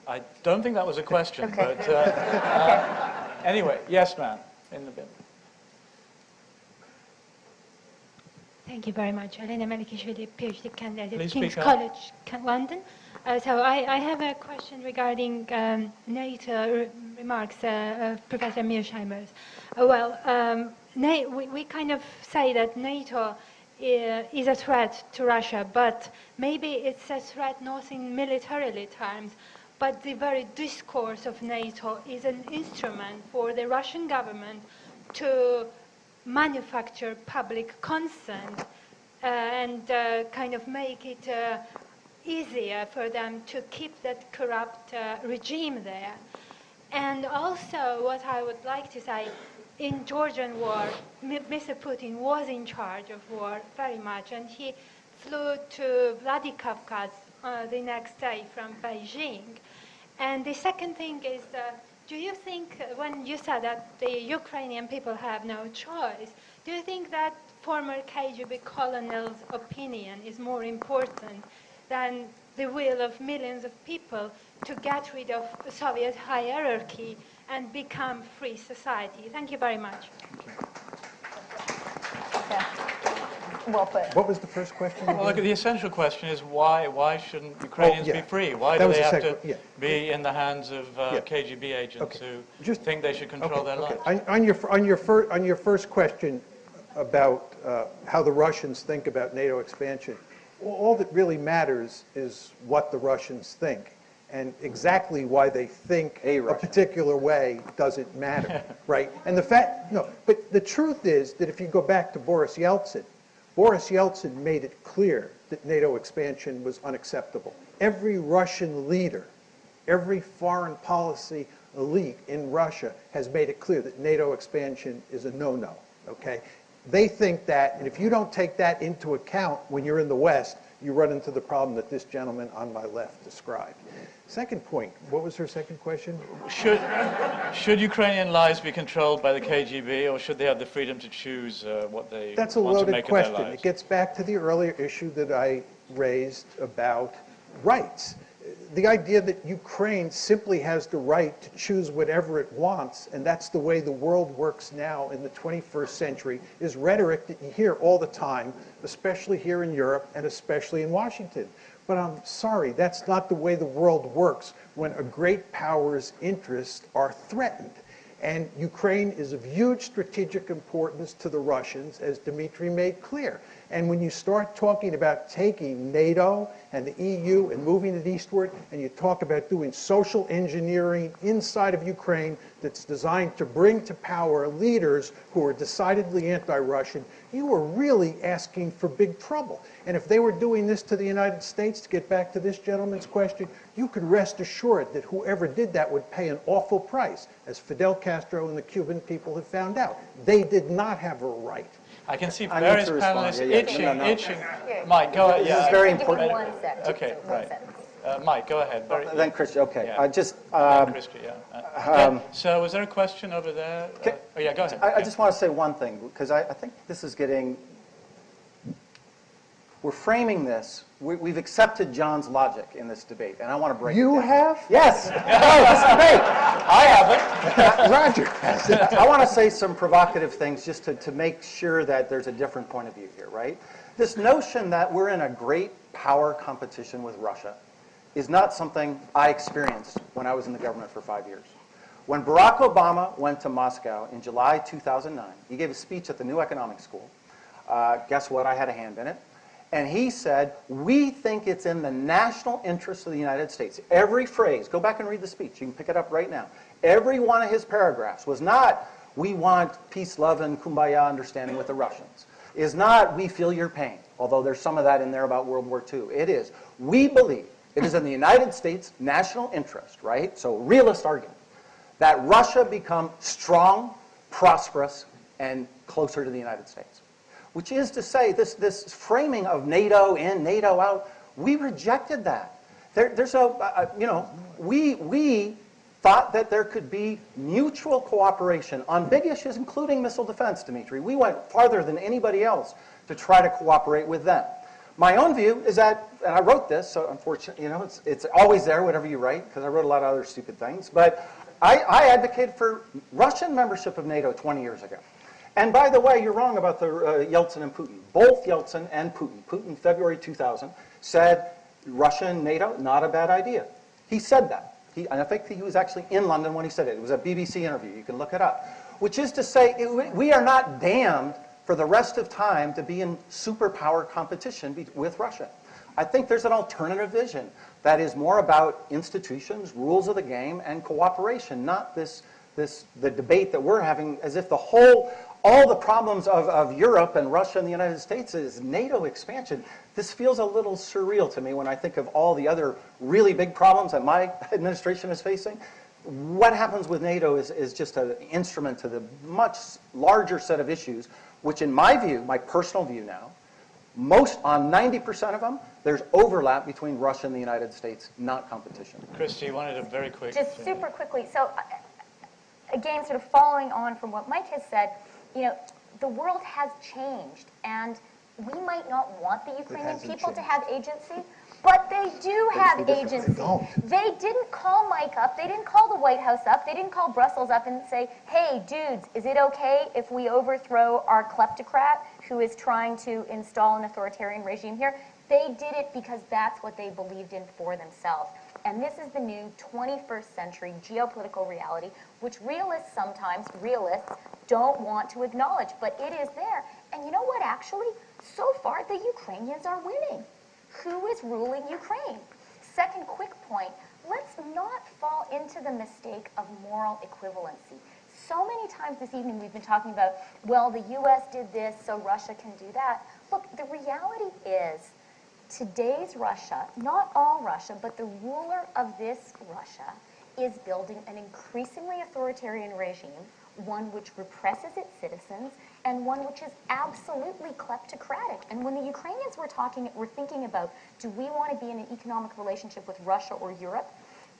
I don't think that was a question, Okay. but anyway, yes, ma'am, in the bin. Thank you very much. Elena Melikishvili, PhD candidate at Please King's speak up. College, London. So I have a question regarding NATO remarks of Professor Mearsheimer's. We kind of say that NATO is a threat to Russia, but maybe it's a threat not in militarily terms, but the very discourse of NATO is an instrument for the Russian government to manufacture public consent and kind of make it easier for them to keep that corrupt regime there. And also what I would like to say, in Georgian war, Mr. Putin was in charge of war very much, and he flew to Vladikavkaz the next day from Beijing. And the second thing is, do you think, when you said that the Ukrainian people have no choice, do you think that former KGB colonel's opinion is more important than the will of millions of people to get rid of Soviet hierarchy and become free society? Thank you very much. Yeah. Well put. What was the first question? Well, look, the essential question is why shouldn't Ukrainians be free? Why do they have to be in the hands of KGB agents who think they should control their lives? On your first question about how the Russians think about NATO expansion, all that really matters is what the Russians think. And exactly why they think a particular way doesn't matter, right? And but the truth is that if you go back to Boris Yeltsin made it clear that NATO expansion was unacceptable. Every Russian leader, every foreign policy elite in Russia has made it clear that NATO expansion is a no-no, okay? They think that, and if you don't take that into account when you're in the West, you run into the problem that this gentleman on my left described. Second point, what was her second question? Should Ukrainian lives be controlled by the KGB, or should they have the freedom to choose what they That's a want to loaded make question. of their lives? It gets back to the earlier issue that I raised about rights. The idea that Ukraine simply has the right to choose whatever it wants, and that's the way the world works now in the 21st century, is rhetoric that you hear all the time, especially here in Europe and especially in Washington. But I'm sorry, that's not the way the world works when a great power's interests are threatened. And Ukraine is of huge strategic importance to the Russians, as Dmitry made clear. And when you start talking about taking NATO and the EU and moving it eastward, and you talk about doing social engineering inside of Ukraine that's designed to bring to power leaders who are decidedly anti-Russian, you are really asking for big trouble. And if they were doing this to the United States, to get back to this gentleman's question, you could rest assured that whoever did that would pay an awful price, as Fidel Castro and the Cuban people have found out. They did not have a right. I can see various panelists itching. Yeah. Mike, go ahead. This is very important. One second. Okay, So one right. sentence. Mike, go ahead. Then Christian, okay. Yeah. Christy, so was there a question over there? Oh, yeah, go ahead. I just want to say one thing, because I think this is getting, we're framing this, we've accepted John's logic in this debate, and I want to break it down. You have? Yes. No, this debate. I haven't. Roger has it. I want to say some provocative things just to make sure that there's a different point of view here, right? This notion that we're in a great power competition with Russia is not something I experienced when I was in the government for 5 years. When Barack Obama went to Moscow in July 2009, he gave a speech at the New Economic School. Guess what? I had a hand in it. And he said, we think it's in the national interest of the United States. Every phrase, go back and read the speech. You can pick it up right now. Every one of his paragraphs was not, we want peace, love, and kumbaya understanding with the Russians. Is not, we feel your pain, although there's some of that in there about World War II. It is, we believe it is in the United States' national interest, right? So realist argument, that Russia become strong, prosperous, and closer to the United States. Which is to say, this framing of NATO in, NATO out, we rejected that. We thought that there could be mutual cooperation on big issues, including missile defense, Dmitry. We went farther than anybody else to try to cooperate with them. My own view is that, and I wrote this, so unfortunately, it's always there, whatever you write, because I wrote a lot of other stupid things, but I advocated for Russian membership of NATO 20 years ago. And by the way, you're wrong about the Yeltsin and Putin. Both Yeltsin and Putin, Putin February 2000, said Russia and NATO, not a bad idea. He said that. And I think he was actually in London when he said it. It was a BBC interview. You can look it up. Which is to say, we are not damned for the rest of time to be in superpower competition with Russia. I think there's an alternative vision that is more about institutions, rules of the game, and cooperation, not the debate that we're having as if all the problems of Europe and Russia and the United States is NATO expansion. This feels a little surreal to me when I think of all the other really big problems that my administration is facing. What happens with NATO is just an instrument to the much larger set of issues, which in my view, my personal view now, on 90% of them, there's overlap between Russia and the United States, not competition. Christy, you wanted a very quick... Just super quickly. So again, sort of following on from what Mike has said, the world has changed, and we might not want the Ukrainian people to have agency, but they do have agency. They didn't call Mike up, they didn't call the White House up, they didn't call Brussels up and say, hey, dudes, is it okay if we overthrow our kleptocrat who is trying to install an authoritarian regime here? They did it because that's what they believed in for themselves. And this is the new 21st century geopolitical reality, which realists don't want to acknowledge, but it is there. And you know what, actually? So far, the Ukrainians are winning. Who is ruling Ukraine? Second quick point, let's not fall into the mistake of moral equivalency. So many times this evening we've been talking about, well, the US did this, so Russia can do that. Look, the reality is, today's Russia, not all Russia, but the ruler of this Russia, is building an increasingly authoritarian regime one which represses its citizens, and one which is absolutely kleptocratic. And when the Ukrainians were thinking about, do we want to be in an economic relationship with Russia or Europe?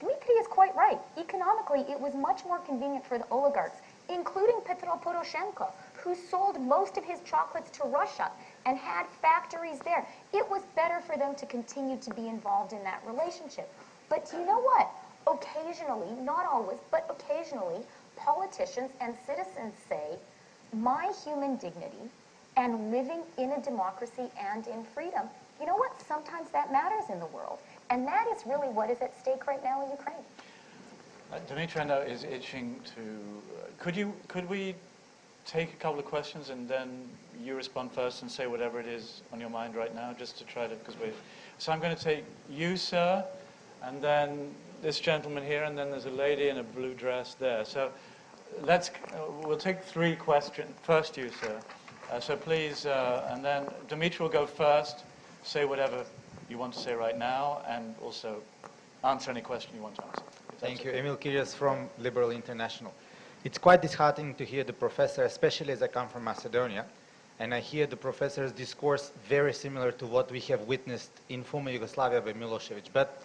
Dmitry is quite right. Economically, it was much more convenient for the oligarchs, including Petro Poroshenko, who sold most of his chocolates to Russia and had factories there. It was better for them to continue to be involved in that relationship. But you know what? Occasionally, not always, but occasionally, politicians and citizens say, my human dignity and living in a democracy and in freedom, you know what? Sometimes that matters in the world. And that is really what is at stake right now in Ukraine. Dmitry, I know, is itching to... could we take a couple of questions and then you respond first and say whatever it is on your mind right now, just to try to... So I'm going to take you, sir, and then this gentleman here, and then there's a lady in a blue dress there. So we'll take 3 questions. First you, sir. So please, and then Dmitry will go first, say whatever you want to say right now, and also answer any question you want to answer. Thank you. Emil Kirias from Liberal International. It's quite disheartening to hear the professor, especially as I come from Macedonia, and I hear the professor's discourse very similar to what we have witnessed in former Yugoslavia by Milosevic. But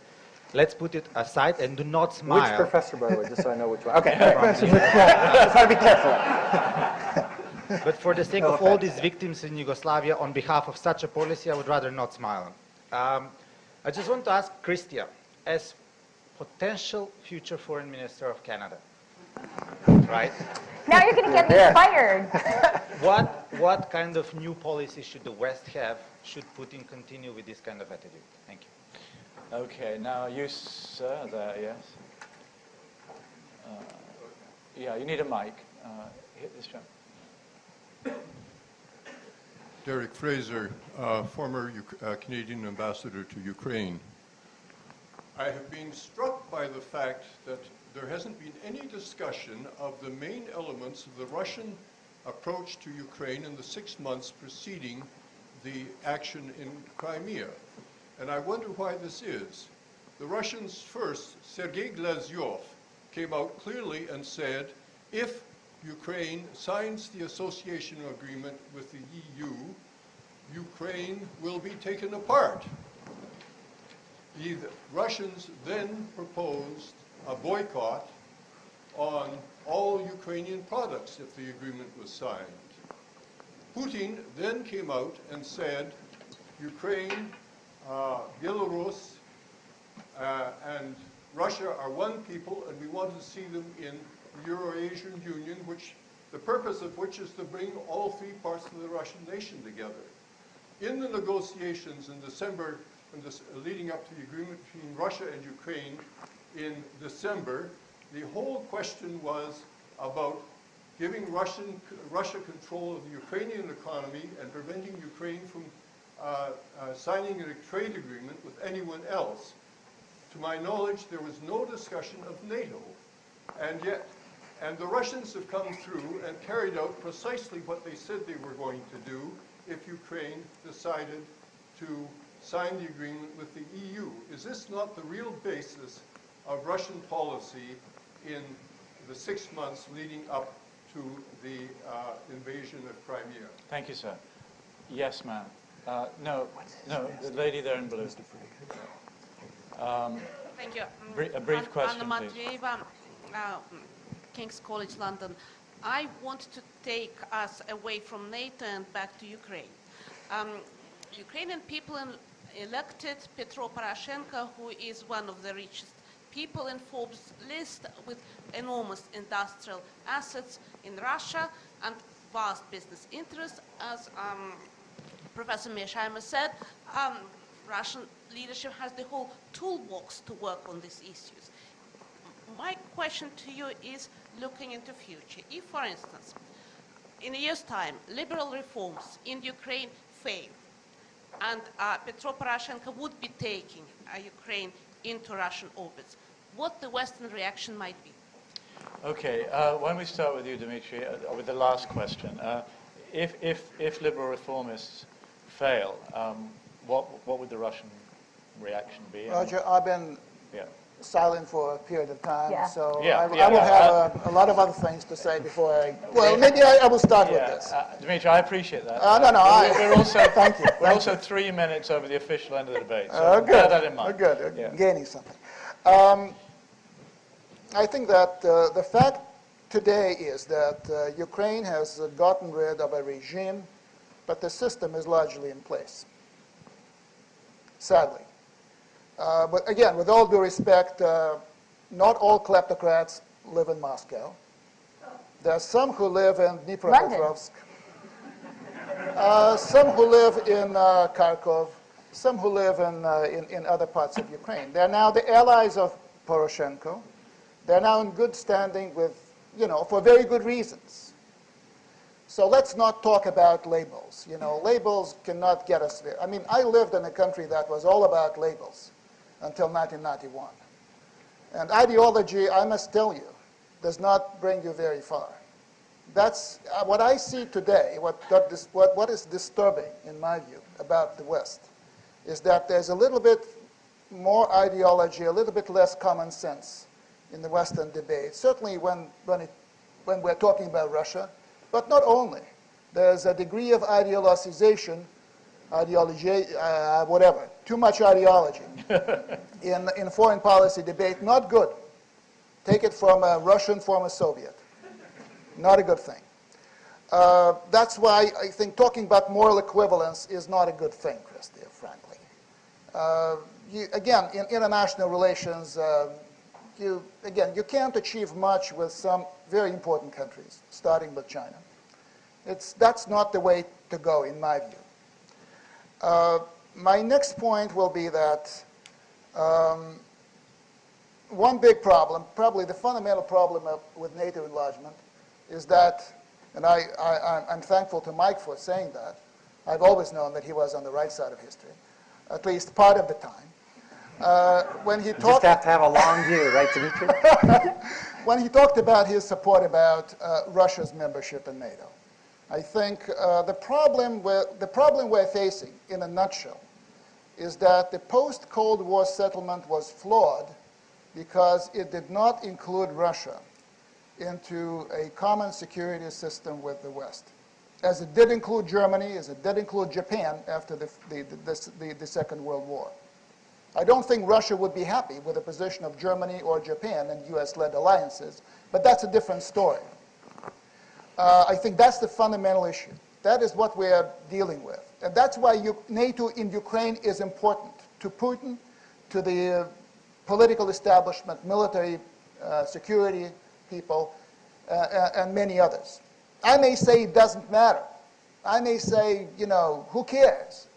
let's put it aside and do not smile. Which professor, by the way, just so I know which one? Okay, just got to be careful. But for the sake of all these victims in Yugoslavia, on behalf of such a policy, I would rather not smile. I just want to ask Christia, as potential future foreign minister of Canada, right? Now you're going to get me fired. What kind of new policy should the West have? Should Putin continue with this kind of attitude? Thank you. Okay, now you, sir, there, yes. Yeah, you need a mic. Hit this jump. Derek Fraser, former Canadian ambassador to Ukraine. I have been struck by the fact that there hasn't been any discussion of the main elements of the Russian approach to Ukraine in the 6 months preceding the action in Crimea. And I wonder why this is. The Russians first, Sergei Glazyov, came out clearly and said, if Ukraine signs the association agreement with the EU, Ukraine will be taken apart. The Russians then proposed a boycott on all Ukrainian products if the agreement was signed. Putin then came out and said, Ukraine, Belarus, and Russia are one people, and we want to see them in the Eurasian Union, which the purpose of which is to bring all 3 parts of the Russian nation together. In the negotiations in December, leading up to the agreement between Russia and Ukraine in December, the whole question was about giving Russia control of the Ukrainian economy and preventing Ukraine from signing a trade agreement with anyone else. To my knowledge, there was no discussion of NATO, and the Russians have come through and carried out precisely what they said they were going to do if Ukraine decided to sign the agreement with the EU. Is this not the real basis of Russian policy in the 6 months leading up to the invasion of Crimea? Thank you, sir. Yes, ma'am. No, the lady there in blue. Thank you. A brief question, Anna please. Matveeva, King's College London. I want to take us away from NATO and back to Ukraine. Ukrainian people elected Petro Poroshenko, who is one of the richest people in Forbes list with enormous industrial assets in Russia and vast business interests. As Professor Mearsheimer said, Russian leadership has the whole toolbox to work on these issues. My question to you is looking into future. If, for instance, in a year's time, liberal reforms in Ukraine fail, and Petro Poroshenko would be taking Ukraine into Russian orbits, what the Western reaction might be? Okay, why don't we start with you, Dmitry, with the last question. If liberal reformists fail, what would the Russian reaction be? Roger, I've been silent for a period of time. Yeah. So Yeah, I yeah, will yeah. have a lot of other things to say before I. Well, maybe I will start with this. Dimitri, I appreciate that. We're also thank you. We're also 3 minutes over the official end of the debate. So Good. bear that in mind. Good. Yeah. Gaining something. I think that the fact today is that Ukraine has gotten rid of a regime, but the system is largely in place. Sadly. But again, with all due respect, not all kleptocrats live in Moscow. There are some who live in Dnipropetrovsk, some who live in Kharkov, some who live in other parts of Ukraine. They're now the allies of Poroshenko. They're now in good standing with, for very good reasons. So let's not talk about labels. Labels cannot get us there. I mean, I lived in a country that was all about labels until 1991. And ideology, I must tell you, does not bring you very far. That's what I see today, what is disturbing, in my view, about the West, is that there's a little bit more ideology, a little bit less common sense in the Western debate, certainly when we're talking about Russia, but not only. There's a degree of ideologization, whatever, too much ideology in foreign policy debate, not good. Take it from a Russian former Soviet. Not a good thing. That's why I think talking about moral equivalence is not a good thing, Christy, frankly. Again, in international relations, you can't achieve much with some very important countries, starting with China. That's not the way to go, in my view. My next point will be that one big problem, probably the fundamental problem with NATO enlargement, is that, and I'm thankful to Mike for saying that. I've always known that he was on the right side of history, at least part of the time. When he talked, just have to have a long view, right, Dimitri? When he talked about his support about Russia's membership in NATO, I think the problem we're facing, in a nutshell, is that the post-Cold War settlement was flawed because it did not include Russia into a common security system with the West, as it did include Germany, as it did include Japan after the Second World War. I don't think Russia would be happy with the position of Germany or Japan in US-led alliances, but that's a different story. I think that's the fundamental issue. That is what we're dealing with. And that's why NATO in Ukraine is important to Putin, to the political establishment, military, security people, and many others. I may say it doesn't matter. I may say, who cares?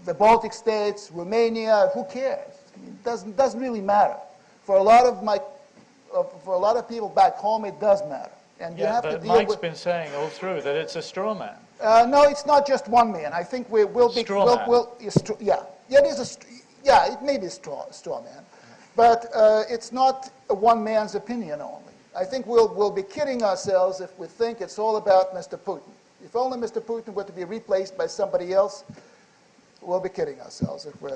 The Baltic states, Romania, who cares? It doesn't really matter. For a lot of people back home, it does matter. And you have to deal Mike's been saying all through that it's a straw man. No, it's not just one man. I think we'll be it may be a straw man, but it's not a one man's opinion only. I think we'll be kidding ourselves if we think it's all about Mr. Putin. If only Mr. Putin were to be replaced by somebody else, we'll be kidding ourselves if we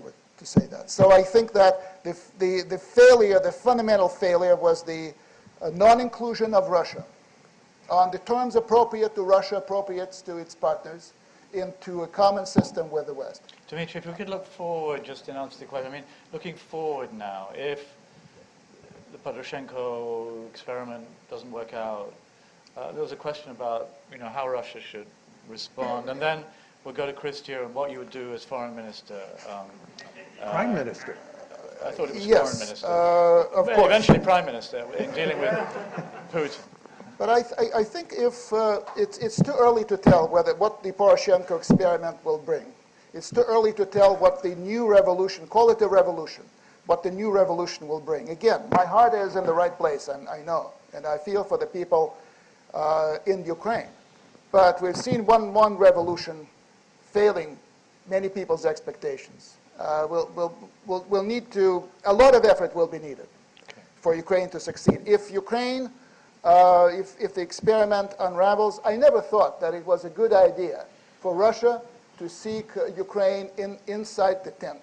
were to say that. So I think that the failure, the fundamental failure, was the non-inclusion of Russia on the terms appropriate to Russia, appropriate to its partners, into a common system with the West. Dimitri, if we could look forward, just in answer to the question, I mean, looking forward now, if the Poroshenko experiment doesn't work out, there was a question about, how Russia should respond, and then we'll go to Christia and what you would do as foreign minister. Prime minister. I thought it was Yes, foreign minister. of course. Eventually prime minister in dealing with Putin. But I think if it's too early to tell what the Poroshenko experiment will bring. It's too early to tell what the new revolution, call it a revolution, what the new revolution will bring. Again, my heart is in the right place, and I know, and I feel for the people in Ukraine. But we've seen one revolution failing many people's expectations. We'll need to, a lot of effort will be needed for Ukraine to succeed. If Ukraine, if the experiment unravels, I never thought that it was a good idea for Russia to seek Ukraine inside the tent.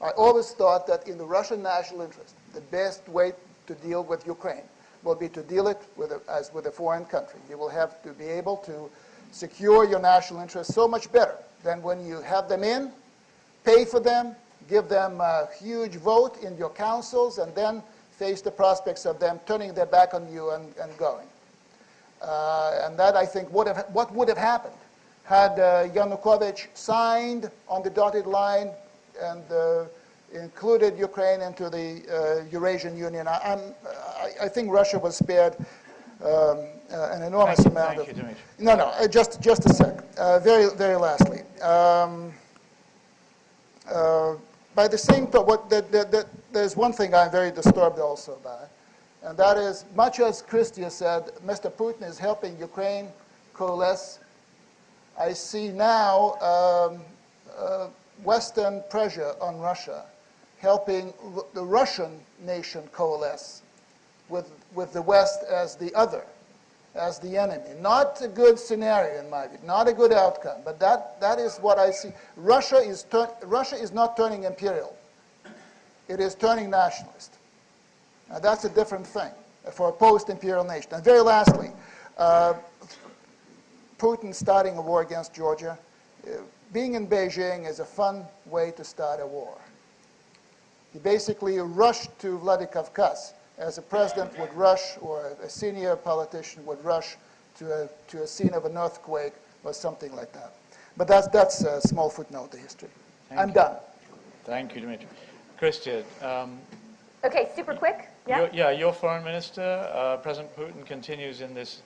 I always thought that in the Russian national interest, the best way to deal with Ukraine will be to deal it as with a foreign country. You will have to be able to secure your national interests so much better than when you have them in, pay for them, give them a huge vote in your councils, and then face the prospects of them turning their back on you and going. And that, I think, what would have happened had Yanukovych signed on the dotted line and included Ukraine into the Eurasian Union. I think Russia was spared an enormous amount of... Thank you, Dmitry. No, just a sec. Very, very lastly. By the same token, there's one thing I'm very disturbed also by, and that is, much as Christia said, Mr. Putin is helping Ukraine coalesce. I see now Western pressure on Russia helping the Russian nation coalesce with the West as the other, as the enemy. Not a good scenario in my view, not a good outcome, but that is what I see. Russia is not turning imperial. It is turning nationalist. Now that's a different thing for a post-imperial nation. And very lastly, Putin starting a war against Georgia. Being in Beijing is a fun way to start a war. He basically rushed to Vladikavkaz, as a president would rush, or a senior politician would rush to a scene of an earthquake or something like that. But that's a small footnote to history. I'm done. Thank you, Dmitry. Christian. Okay, super quick. Yeah. Your foreign minister, President Putin, continues in this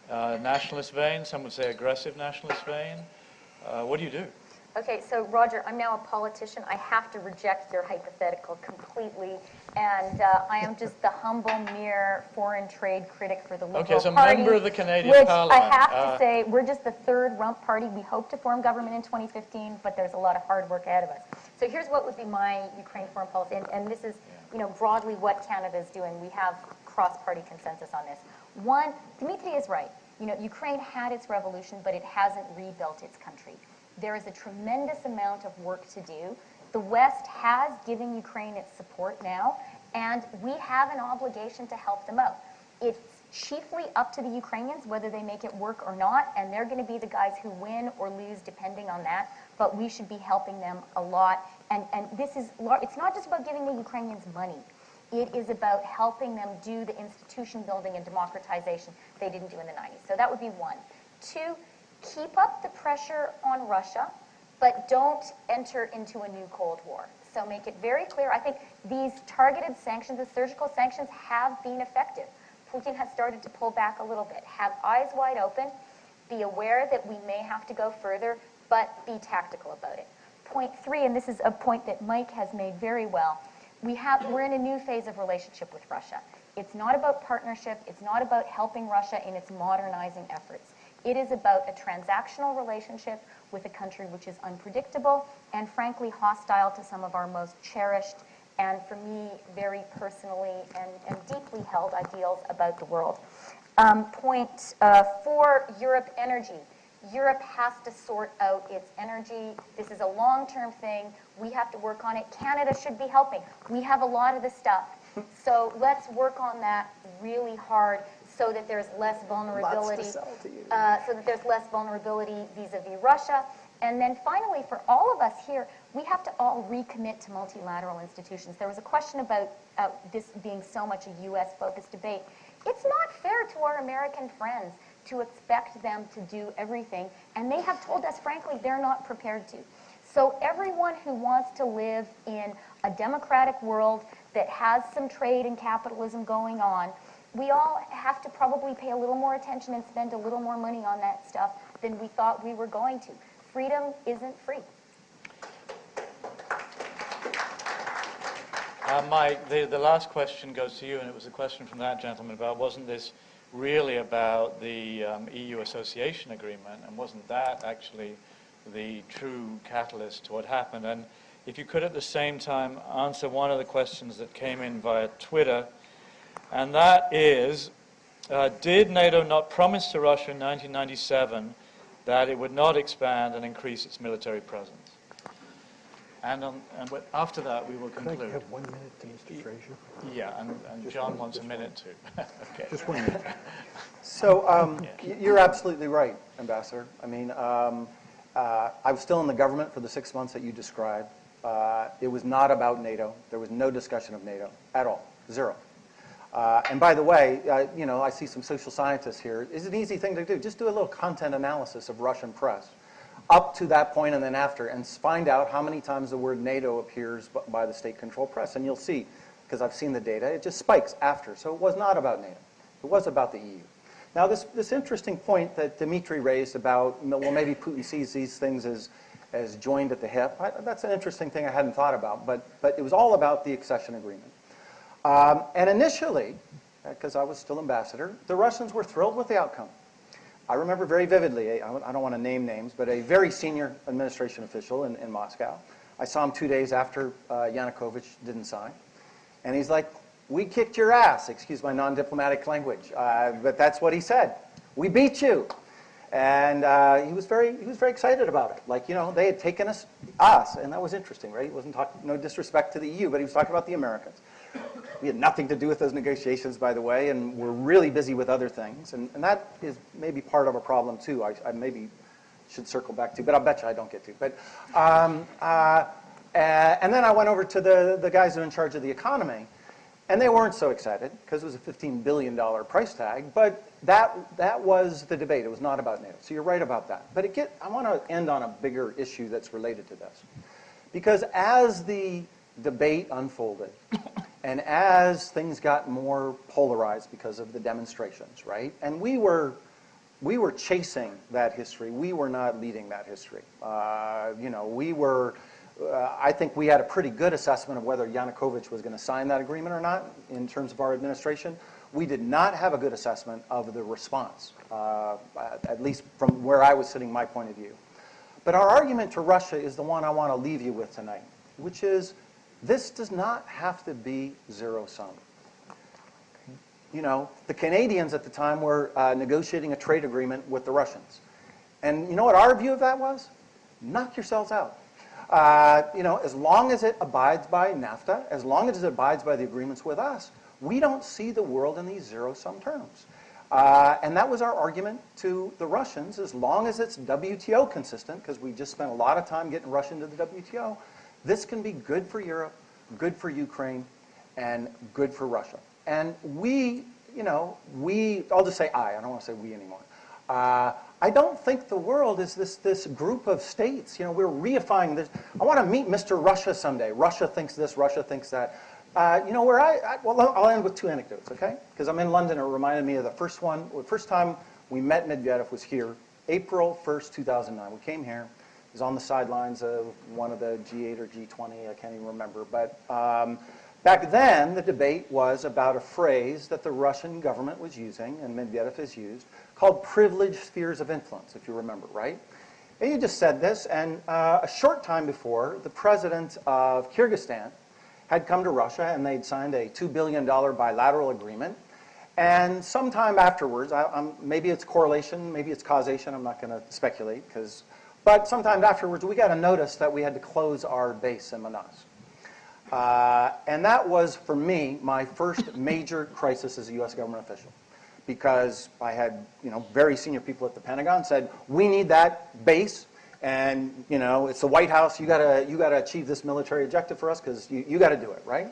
nationalist vein. Some would say aggressive nationalist vein. What do you do? Okay, so Roger, I'm now a politician. I have to reject your hypothetical completely, and I am just the humble, mere foreign trade critic for the Liberal Party. Okay, so a member of the Canadian which Parliament. I have to say, we're just the third rump party. We hope to form government in 2015, but there's a lot of hard work ahead of us. So here's what would be my Ukraine foreign policy, and this is, broadly what Canada is doing. We have cross-party consensus on this. One, Dmitry is right. Ukraine had its revolution, but it hasn't rebuilt its country. There is a tremendous amount of work to do. The West has given Ukraine its support now, and we have an obligation to help them out. It's chiefly up to the Ukrainians whether they make it work or not, and they're going to be the guys who win or lose depending on that, but we should be helping them a lot. And it's not just about giving the Ukrainians money. It is about helping them do the institution building and democratization they didn't do in the 90s. So that would be one. Two, keep up the pressure on Russia, but don't enter into a new Cold War. So make it very clear. I think these targeted sanctions, the surgical sanctions, have been effective. Putin has started to pull back a little bit. Have eyes wide open. Be aware that we may have to go further, but be tactical about it. Point three, and this is a point that Mike has made very well, we're in a new phase of relationship with Russia. It's not about partnership. It's not about helping Russia in its modernizing efforts. It is about a transactional relationship with a country which is unpredictable and frankly hostile to some of our most cherished and, for me, very personally and deeply held ideals about the world. Point four, Europe energy. Europe has to sort out its energy. This is a long-term thing. We have to work on it. Canada should be helping. We have a lot of the stuff. So let's work on that really hard so that there's less vulnerability. So that there's less vulnerability vis-a-vis Russia. And then finally, for all of us here, we have to all recommit to multilateral institutions. There was a question about this being so much a U.S.-focused debate. It's not fair to our American friends to expect them to do everything, and they have told us, frankly, they're not prepared to. So everyone who wants to live in a democratic world that has some trade and capitalism going on, we all have to probably pay a little more attention and spend a little more money on that stuff than we thought we were going to. Freedom isn't free. Mike, the last question goes to you, and it was a question from that gentleman about, wasn't this really about the EU association agreement, and wasn't that actually the true catalyst to what happened? And if you could at the same time answer one of the questions that came in via Twitter, and that is, did NATO not promise to Russia in 1997 that it would not expand and increase its military presence? after that, we will Could I conclude. have 1 minute to Mr. Fraser? Yeah, and John wants a minute too. Okay. Just 1 minute. So you're absolutely right, Ambassador. I mean, I was still in the government for the 6 months that you described. It was not about NATO. There was no discussion of NATO at all, zero. And by the way, you know, I see some social scientists here. It's an easy thing to do. Just do a little content analysis of Russian press up to that point and then after, and find out how many times the word NATO appears by the state-controlled press. And you'll see, because I've seen the data, it just spikes after. So it was not about NATO. It was about the EU. Now, this interesting point that Dmitry raised about, well, maybe Putin sees these things as joined at the hip, that's an interesting thing I hadn't thought about. But it was all about the accession agreement. And initially, because I was still ambassador, the Russians were thrilled with the outcome. I remember very vividly, I don't want to name names, but a very senior administration official in Moscow. I saw him 2 days after Yanukovych didn't sign. And he's like, "We kicked your ass," excuse my non-diplomatic language, but that's what he said. "We beat you." And he was very excited about it. Like, you know, they had taken us, and that was interesting, right? He wasn't talking, no disrespect to the EU, but he was talking about the Americans. We had nothing to do with those negotiations, by the way, and we're really busy with other things. And that is maybe part of a problem, too. I maybe should circle back to, but I'll bet you I don't get to. But, and then I went over to the guys who are in charge of the economy, and they weren't so excited, because it was a $15 billion price tag, but that was the debate. It was not about NATO. So you're right about that. But I want to end on a bigger issue that's related to this. Because as the debate unfolded, and as things got more polarized because of the demonstrations, right? And we were chasing that history. We were not leading that history. You know, we were, I think we had a pretty good assessment of whether Yanukovych was going to sign that agreement or not in terms of our administration. We did not have a good assessment of the response, at least from where I was sitting, my point of view. But our argument to Russia is the one I want to leave you with tonight, which is this does not have to be zero-sum. You know, the Canadians at the time were negotiating a trade agreement with the Russians. And you know what our view of that was? Knock yourselves out. You know, as long as it abides by NAFTA, as long as it abides by the agreements with us, we don't see the world in these zero-sum terms. And that was our argument to the Russians. As long as it's WTO consistent, because we just spent a lot of time getting Russia into the WTO, this can be good for Europe, good for Ukraine, and good for Russia. And we, you know, I'll just say I don't want to say we anymore. I don't think the world is this group of states. You know, we're reifying this. I want to meet Mr. Russia someday. Russia thinks this, Russia thinks that. You know, well, I'll end with two anecdotes, okay? Because I'm in London. It reminded me of the first one. The first time we met Medvedev was here, April 1st, 2009. We came here. He was on the sidelines of one of the G8 or G20. I can't even remember. But back then, the debate was about a phrase that the Russian government was using, and Medvedev has used, called privileged spheres of influence, if you remember, right? And you just said this, and a short time before, the president of Kyrgyzstan had come to Russia, and they'd signed a $2 billion bilateral agreement. And sometime afterwards, maybe it's correlation, maybe it's causation, I'm not going to speculate, but sometime afterwards, we got a notice that we had to close our base in Manas. And that was, for me, my first major crisis as a U.S. government official. Because I had, you know, very senior people at the Pentagon said, we need that base, and, you know, it's the White House, you gotta achieve this military objective for us, because you gotta do it, right?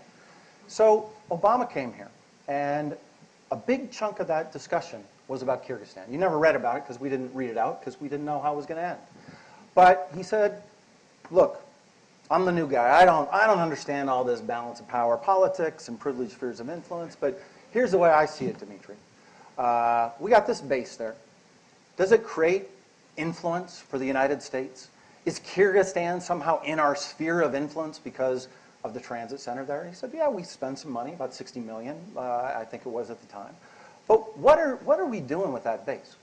So Obama came here, and a big chunk of that discussion was about Kyrgyzstan. You never read about it, because we didn't read it out, because we didn't know how it was gonna end. But he said, look, I'm the new guy. I don't understand all this balance of power politics and privileged spheres of influence, but here's the way I see it, Dmitry. We got this base there. Does it create influence for the United States? Is Kyrgyzstan somehow in our sphere of influence because of the transit center there? He said, yeah, we spend some money, about $60 million, I think it was at the time. But what are we doing with that base?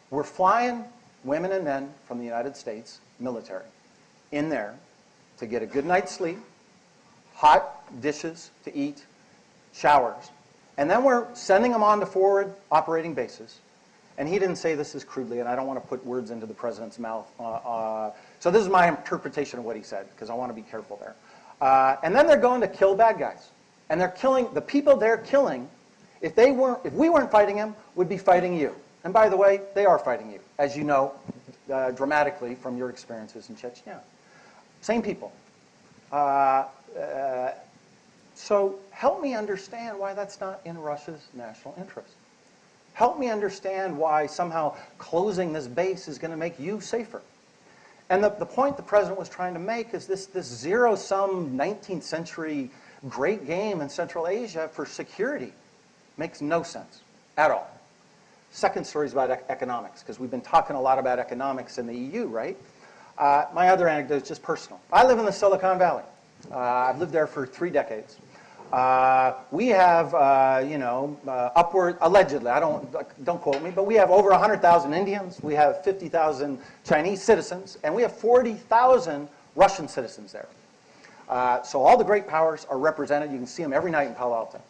We're flying women and men from the United States military in there to get a good night's sleep, hot dishes to eat, showers. And then we're sending them on to forward operating bases. And he didn't say this as crudely, and I don't want to put words into the president's mouth, So this is my interpretation of what he said, because I want to be careful there. And then they're going to kill bad guys. And they're killing, the people they're killing, if we weren't fighting them, would be fighting you. And by the way, they are fighting you, as you know dramatically from your experiences in Chechnya. Same people. So help me understand why that's not in Russia's national interest. Help me understand why somehow closing this base is going to make you safer. And the point the president was trying to make is this zero-sum 19th century great game in Central Asia for security makes no sense at all. Second story is about economics, because we've been talking a lot about economics in the EU, right? My other anecdote is just personal. I live in the Silicon Valley. I've lived there for 3 decades. We have, upward, allegedly, don't quote me, but we have over 100,000 Indians, we have 50,000 Chinese citizens, and we have 40,000 Russian citizens there. So all the great powers are represented. You can see them every night in Palo Alto.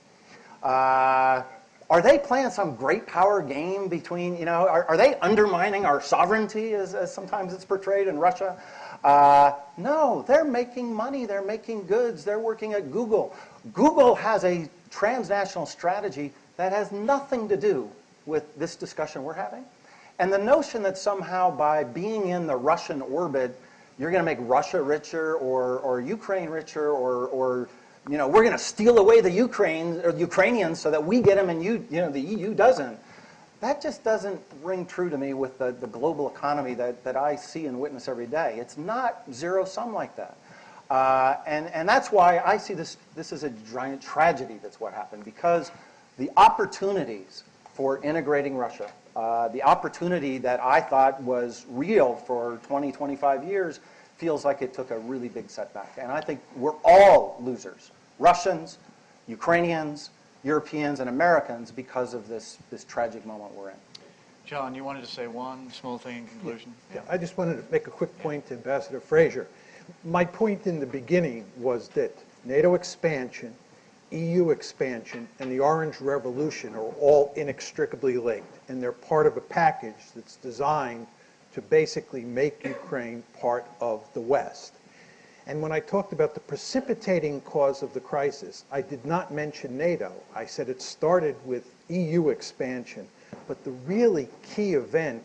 Are they playing some great power game between, are they undermining our sovereignty as sometimes it's portrayed in Russia? No, they're making money, they're making goods, they're working at Google. Google has a transnational strategy that has nothing to do with this discussion we're having. And the notion that somehow by being in the Russian orbit, you're going to make Russia richer or Ukraine richer or we're going to steal away the Ukrainians so that we get them and the EU doesn't. That just doesn't ring true to me with the global economy that I see and witness every day. It's not zero-sum like that. And that's why I see this as a giant tragedy that's what happened, because the opportunities for integrating Russia, the opportunity that I thought was real for 20, 25 years, feels like it took a really big setback. And I think we're all losers, Russians, Ukrainians, Europeans, and Americans, because of this tragic moment we're in. John, you wanted to say one small thing in conclusion? Yeah, I just wanted to make a quick point to Ambassador Fraser. My point in the beginning was that NATO expansion, EU expansion, and the Orange Revolution are all inextricably linked, and they're part of a package that's designed to basically make Ukraine part of the West. And when I talked about the precipitating cause of the crisis, I did not mention NATO. I said it started with EU expansion, but the really key event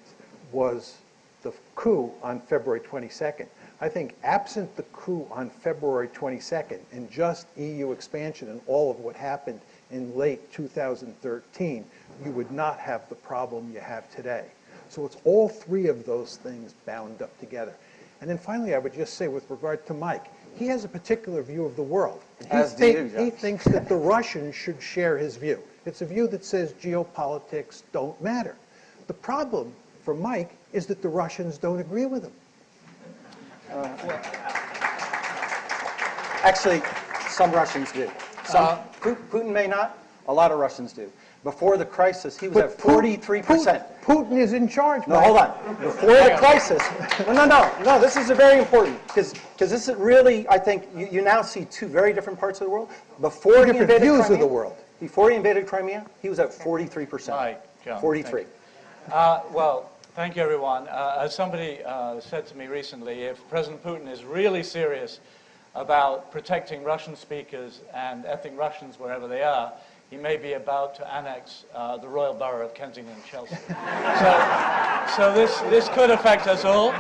was the coup on February 22nd. I think absent the coup on February 22nd and just EU expansion and all of what happened in late 2013, you would not have the problem you have today. So it's all three of those things bound up together. And then finally, I would just say with regard to Mike, he has a particular view of the world. He thinks that the Russians should share his view. It's a view that says geopolitics don't matter. The problem for Mike is that the Russians don't agree with him. Actually, some Russians do. Putin may not. A lot of Russians do. Before the crisis, he was at 43%. Putin is in charge. No, hold on. Before the crisis, no. This is very important because this is really, I think, you now see two very different parts of the world. Before he invaded Crimea, of the world. Before he invaded Crimea, he was at 43%. Right, John, 43. Well, thank you, everyone. As somebody said to me recently, if President Putin is really serious about protecting Russian speakers and ethnic Russians wherever they are, he may be about to annex the royal borough of Kensington and Chelsea. So this could affect us all.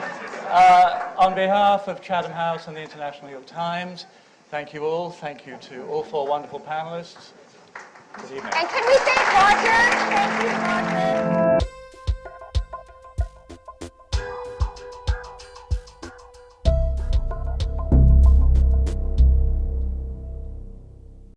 On behalf of Chatham House and the International New York Times, thank you all. Thank you to all four wonderful panelists. Good evening. And can we thank